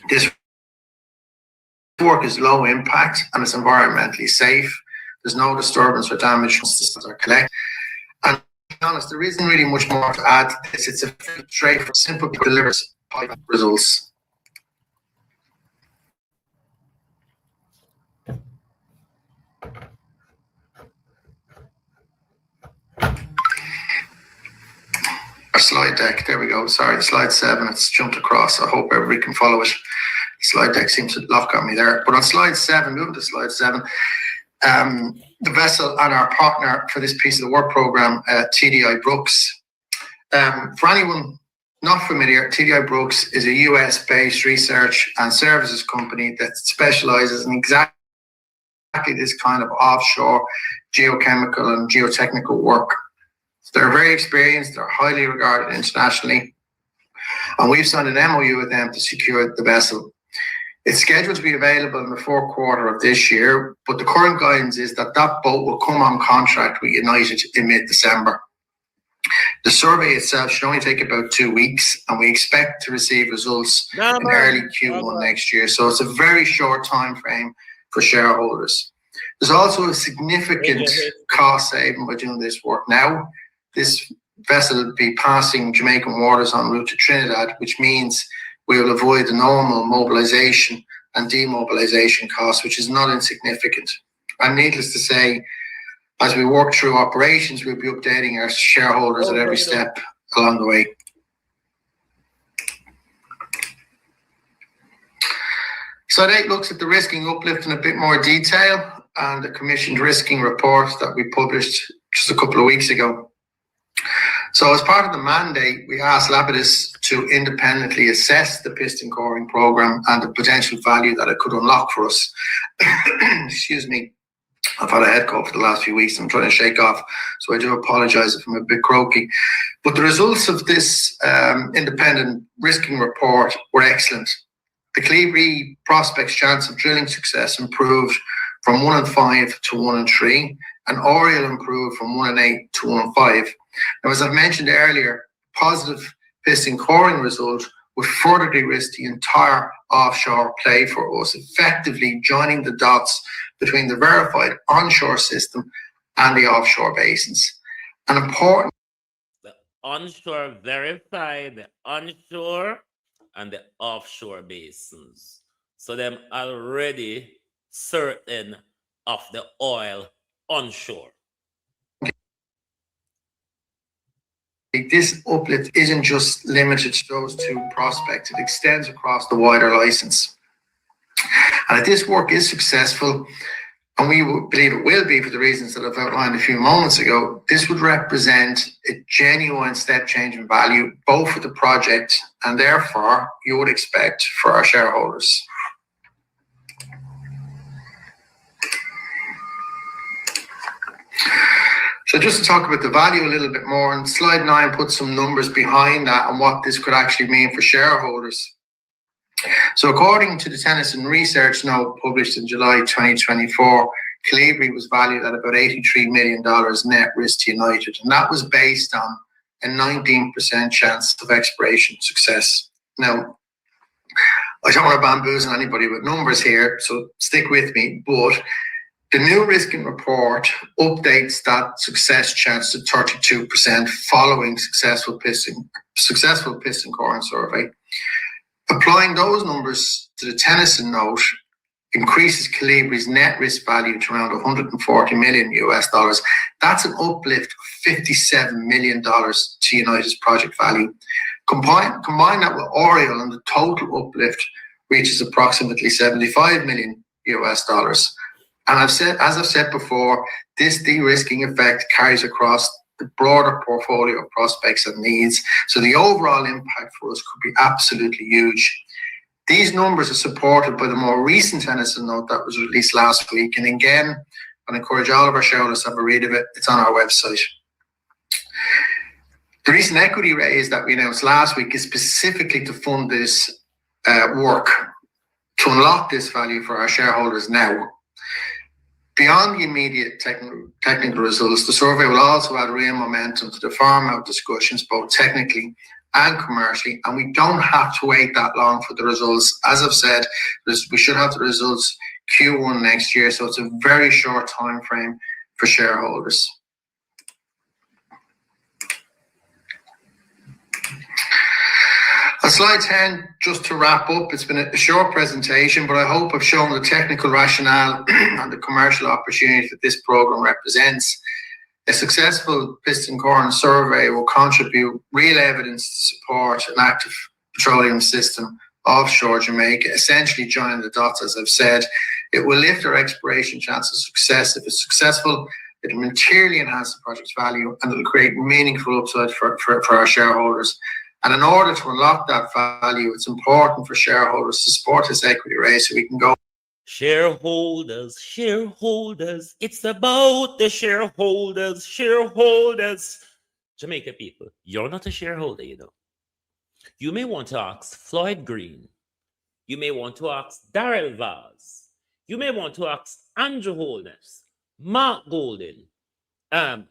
this work is low impact and it's environmentally safe. There's no disturbance or damage once the systems are collected. And to be honest, there isn't really much more to add to this. It's a straightforward, simple, delivers high results. Our slide deck, there we go. Sorry, slide 7, it's jumped across. I hope everybody can follow it. The slide deck seems to lock on me there. But on slide 7, moving to slide 7, the vessel and our partner for this piece of the work program, TDI Brooks. For anyone not familiar, TDI Brooks is a US-based research and services company that specializes in exactly this kind of offshore geochemical and geotechnical work. They're very experienced, they're highly regarded internationally, and we've signed an MOU with them to secure the vessel. It's scheduled to be available in the fourth quarter of this year, but the current guidance is that that boat will come on contract with United in mid-December. The survey itself should only take about 2 weeks, and we expect to receive results in early Q1 next year. So it's a very short time frame for shareholders. There's also a significant cost saving by doing this work now. This vessel will be passing Jamaican waters en route to Trinidad, which means we will avoid the normal mobilization and demobilization costs, which is not insignificant. And needless to say, as we work through operations, we'll be updating our shareholders at every step along the way. Slide 8 looks at the risking uplift in a bit more detail and the commissioned risking report that we published just a couple of weeks ago. So as part of the mandate, we asked Lapidus to independently assess the piston coring program and the potential value that it could unlock for us. Excuse me. I've had a head cold for the last few weeks. I'm trying to shake off, so I do apologise if I'm a bit croaky. But the results of this independent risking report were excellent. The Clevery prospect's chance of drilling success improved from 1 in 5 to 1 in 3, and Oriel improved from 1 in 8 to 1 in 5. Now, as I've mentioned earlier, positive piston coring result would further de-risk the entire offshore play for us, effectively joining the dots between the verified onshore system and the offshore basins. An important... The onshore verified, the onshore and the offshore basins. So them already certain of the oil onshore. This uplift isn't just limited to those 2 prospects. It extends across the wider license. And if this work is successful, and we believe it will be for the reasons that I've outlined a few moments ago, this would represent a genuine step change in value, both for the project and therefore you would expect for our shareholders. So just to talk about the value a little bit more, and slide 9 puts some numbers behind that and what this could actually mean for shareholders. So according to the Tennyson research note published in July 2024, Clevery was valued at about $83 million net risk to United, and that was based on a 19% chance of exploration success. Now, I don't want to bamboozle anybody with numbers here, so stick with me, but the new risking report updates that success chance to 32% following successful piston coring survey. Applying those numbers to the Tennyson note increases Clevery's net risk value to around $140 million US. That's an uplift of $57 million to United's project value. Combine that with Oriel, and the total uplift reaches approximately $75 million US. And as I've said before, this de-risking effect carries across the broader portfolio of prospects and needs. So the overall impact for us could be absolutely huge. These numbers are supported by the more recent Tennyson note that was released last week. And again, I encourage all of our shareholders to have a read of it. It's on our website. The recent equity raise that we announced last week is specifically to fund this work, to unlock this value for our shareholders now. Beyond the immediate technical results, the survey will also add real momentum to the farm-out discussions, both technically and commercially, and we don't have to wait that long for the results. As I've said, we should have the results Q1 next year, so it's a very short time frame for shareholders. On slide 10, just to wrap up, it's been a short presentation, but I hope I've shown the technical rationale and the commercial opportunity that this program represents. A successful piston coring survey will contribute real evidence to support an active petroleum system offshore Jamaica, essentially joining the dots, as I've said. It will lift our exploration chances of success. If it's successful, it will materially enhance the project's value, and it will create meaningful upside for our shareholders. And in order to unlock that value, it's important for shareholders to support this equity raise so we can go. Shareholders, it's about the shareholders. Jamaica people, you're not a shareholder, you know. You may want to ask Floyd Green. You may want to ask Darrell Vaz. You may want to ask Andrew Holness, Mark Golden,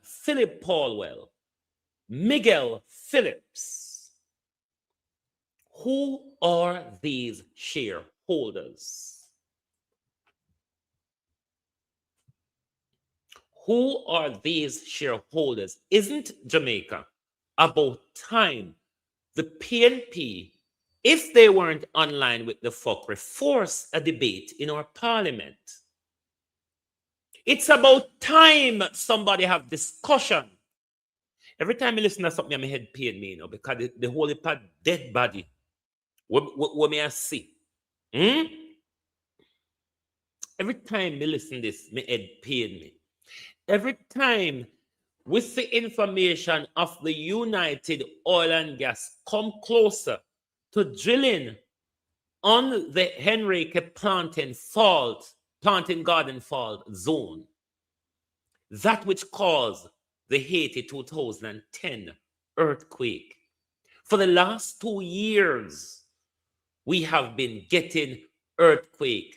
Philip Paulwell. Miguel Phillips. Who are these shareholders? Who are these shareholders? Isn't Jamaica about time the PNP, if they weren't online with the fuckery, force a debate in our parliament? It's about time somebody have discussion. Every time I listen to something, my head pain me, because the whole dead body. What may I see? Every time I listen to this, my head pain me. Every time with the information of the United Oil and Gas come closer to drilling on the Henrique planting garden fault zone, that which caused the Haiti 2010 earthquake. For the last 2 years, we have been getting earthquake.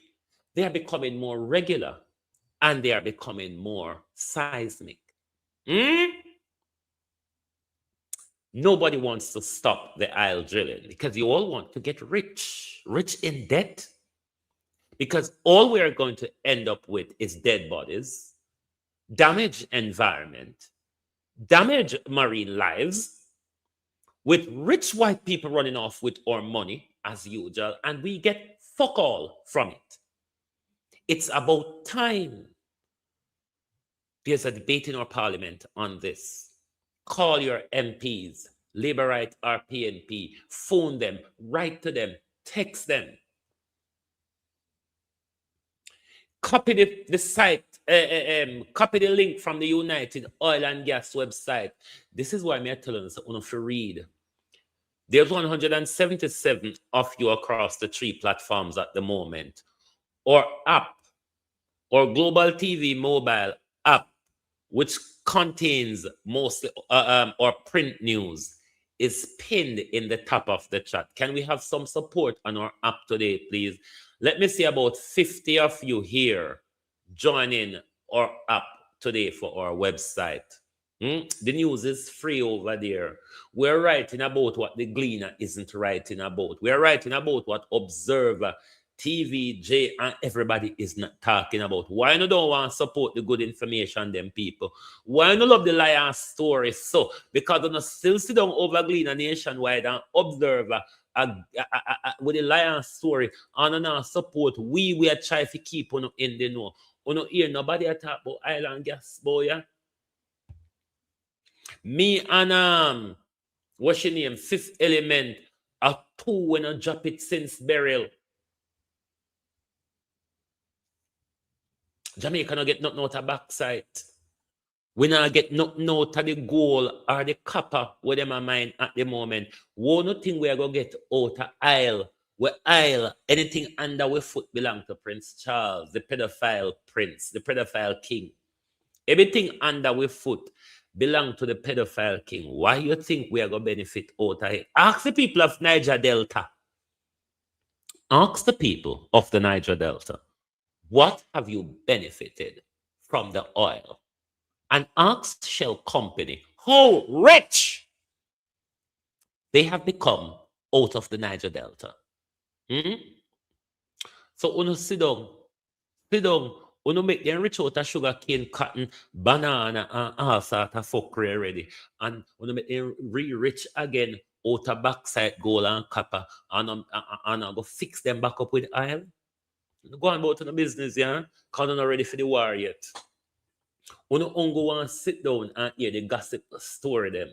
They are becoming more regular and they are becoming more seismic. Nobody wants to stop the oil drilling because you all want to get rich in debt. Because all we are going to end up with is dead bodies, damaged environment, damaged marine lives, with rich white people running off with our money as usual, and we get fuck all from it. It's about time. There's a debate in our parliament on this. Call your MPs, Labour Right or PNP, phone them, write to them, text them. Copy the site, copy the link from the United Oil and Gas website. This is why I'm telling you, so if you read. There's 177 of you across the 3 platforms at the moment, or app, or Global TV mobile app, which contains mostly or print news, is pinned in the top of the chat. Can we have some support on our app today, please? Let me see about 50 of you here joining our app today for our website. The news is free over there. We're writing about what the Gleaner isn't writing about. We're writing about what Observer, TVJ, and everybody is not talking about. Why you don't want to support the good information, them people? Why you love the liar story so? Because you still sit down over Gleaner Nationwide and Observer with the lion story and not support we are trying to keep on in the know. You hear nobody talk about island gas, boy. Yeah? Me and what's your name? Fifth Element are 2 when I drop it since burial. Jamaica not get nothing out of backside. We not get nothing out of the gold or the copper where them are mine at the moment. One thing we are going to get out of Isle. Where Isle, anything under our foot belong to Prince Charles, the pedophile prince, the pedophile king. Everything under our foot belong to the pedophile king. Why you think we are going to benefit out of it? Ask the people of Niger Delta. Ask the people of the Niger Delta. What have you benefited from the oil? And ask Shell Company how rich they have become out of the Niger Delta. So, uno sit down, uno make them rich out of sugar cane, cotton, banana, and all sort of fuckery already. And uno make them rich again out of backside gold and copper, and I go fix them back up with oil. Go on about the business, yeah? Because I'm not ready for the war yet. Uno ongo want to sit down and hear the gossip story them.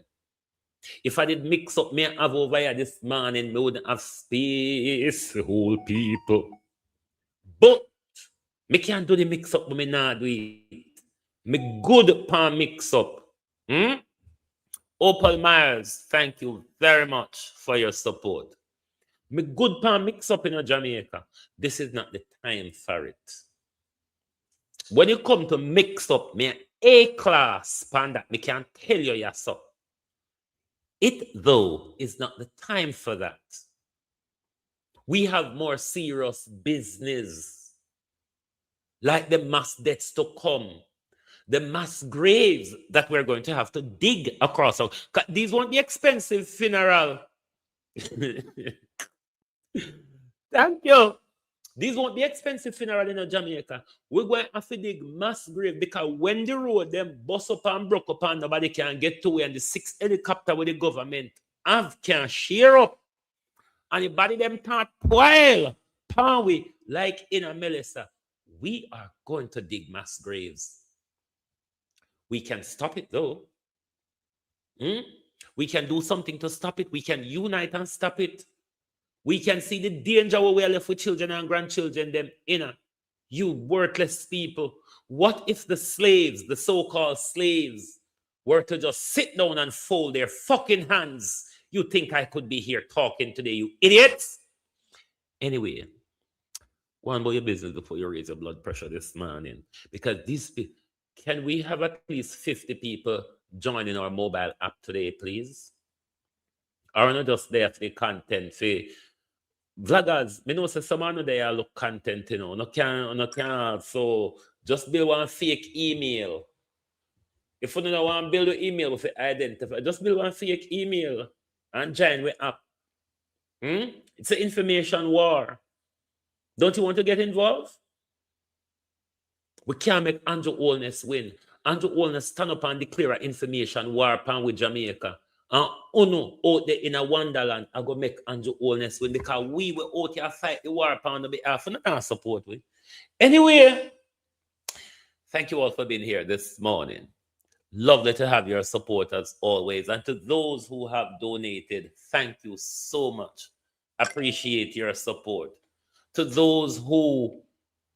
If I did mix up me have over here this morning, me wouldn't have space for whole people. But me can't do the mix up, but me not do it. Me good pan mix up. Opal Myers, thank you very much for your support. Me good pan mix up in Jamaica. This is not the time for it. When you come to mix up me A-class pan that, me can't tell you yourself. It, though, is not the time for that. We have more serious business, like the mass debts to come, the mass graves that we're going to have to dig across. So these won't be expensive funeral. Thank you. These won't be expensive funeral in Jamaica. We're going to have to dig mass grave because when the road them bust up and broke up and nobody can get to it, and the 6 helicopter with the government can share up and the body them can't pile we like in a Melissa. We are going to dig mass graves. We can stop it though. We can do something to stop it. We can unite and stop it. We can see the danger where we are left with children and grandchildren, them inner. You worthless people. What if the slaves, the so-called slaves, were to just sit down and fold their fucking hands? You think I could be here talking today, you idiots? Anyway, one about your business before you raise your blood pressure this morning. Because these people, can we have at least 50 people joining our mobile app today, please? Or not just there for the content, for vloggers, me know say someone there look content, you know. No can so just build one fake email. If you don't want to build an email with identify, just build one fake email and join with app. It's an information war. Don't you want to get involved? We can't make Andrew Holness win. Andrew Holness stand up and declare an information war upon with Jamaica. And no, out there in a wonderland, I go make Andrew Holness win because we were out here fight the war upon the behalf of not support we. Anyway, thank you all for being here this morning. Lovely to have your support as always. And to those who have donated, thank you so much. Appreciate your support. To those who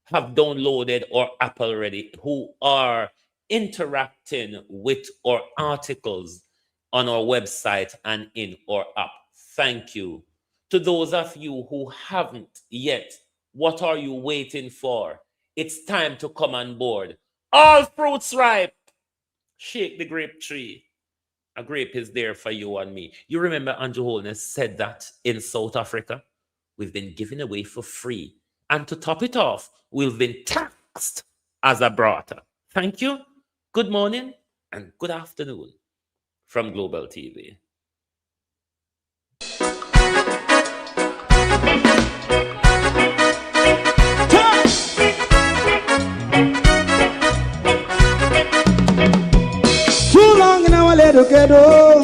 have downloaded our app already, who are interacting with our articles on our website and in our app, thank you. To those of you who haven't yet, what are you waiting for? It's time to come on board. All fruits ripe. Shake the grape tree. A grape is there for you and me. You remember Andrew Holness said that in South Africa? We've been giving away for free. And to top it off, we've been taxed as a broth. Thank you. Good morning and good afternoon from Global TV. Too long in our little ghetto,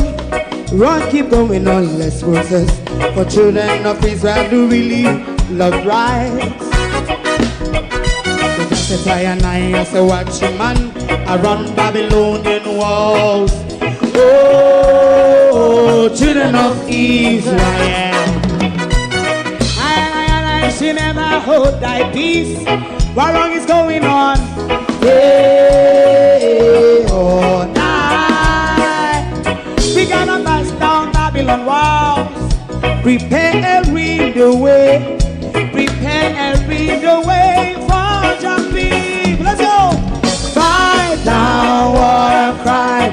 run keep going on less process. For children of Israel do really love rights. So just as I and I as a watching man, I run Babylonian walls. Oh, children of Israel, I should never hold thy peace. What wrong is going on? Day or night, we gonna bust down Babylon walls. Prepare the way, prepare the way for your people. Let's go. Fight down, war and cry.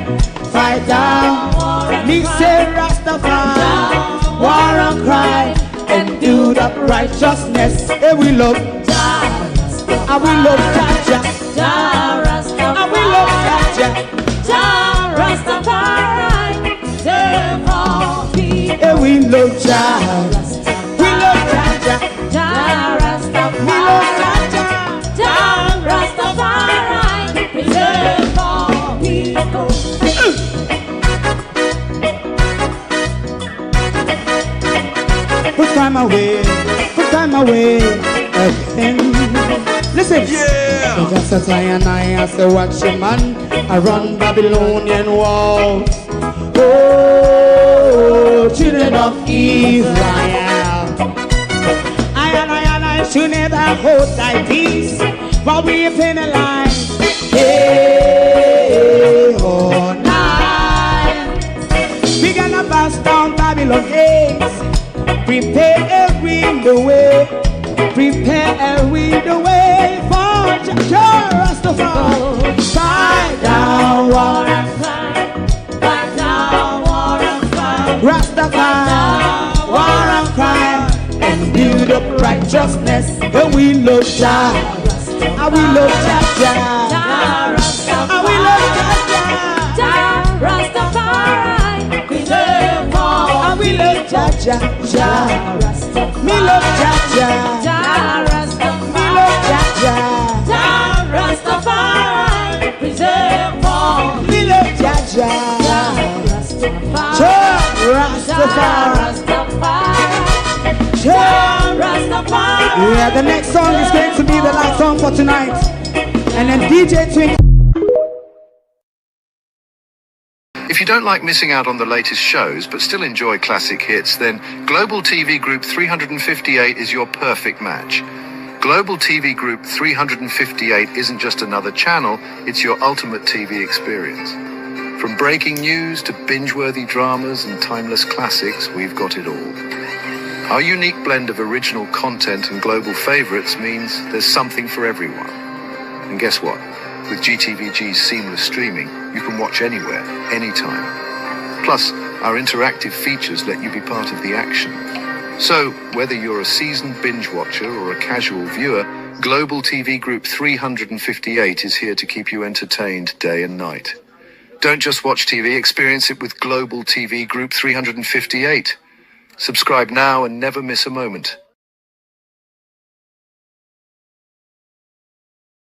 Fight down, me say Rastafari. War and cry and do the righteousness. And we love Jah, and we love Jah, and we love Jah, Rastafari. Save all people. And we love Jah, we love Jah, Rastafari. We love Jah, Rastafari. Save all people. Put time away again. Listen, yeah. So just as I and I as a watching man, I run Babylonian walls. Oh, children of Israel, I should never hold thy peace while we penalize. Day or night, we gonna bust down Babylon gates. Prepare the way, prepare the way for Jah Rastafari. Fight down, war and cry. Fight down, war and cry. Rastafari, war and cry. And build up righteousness. And we love Jah, and we love Jah, and we Me love Jah Jah, Jah Rastafari. Me love Jah Jah, Jah Rastafari. Me love Jah Jah, Jah Rastafari. Preserve all. Me love Jah Jah, Jah Rastafari. Jah Rastafari. Jah Rastafari. Yeah, the next song is going to be the last song for tonight. And then DJ Twin. If you don't like missing out on the latest shows but still enjoy classic hits, then Global TV Group 358 is your perfect match. Global TV Group 358 isn't just another channel, it's your ultimate TV experience. From breaking news to binge-worthy dramas and timeless classics, we've got it all. Our unique blend of original content and global favorites means there's something for everyone. And guess what? With GTVG's seamless streaming, you can watch anywhere, anytime. Plus, our interactive features let you be part of the action. So, whether you're a seasoned binge watcher or a casual viewer, Global TV Group 358 is here to keep you entertained day and night. Don't just watch TV, experience it with Global TV Group 358. Subscribe now and never miss a moment.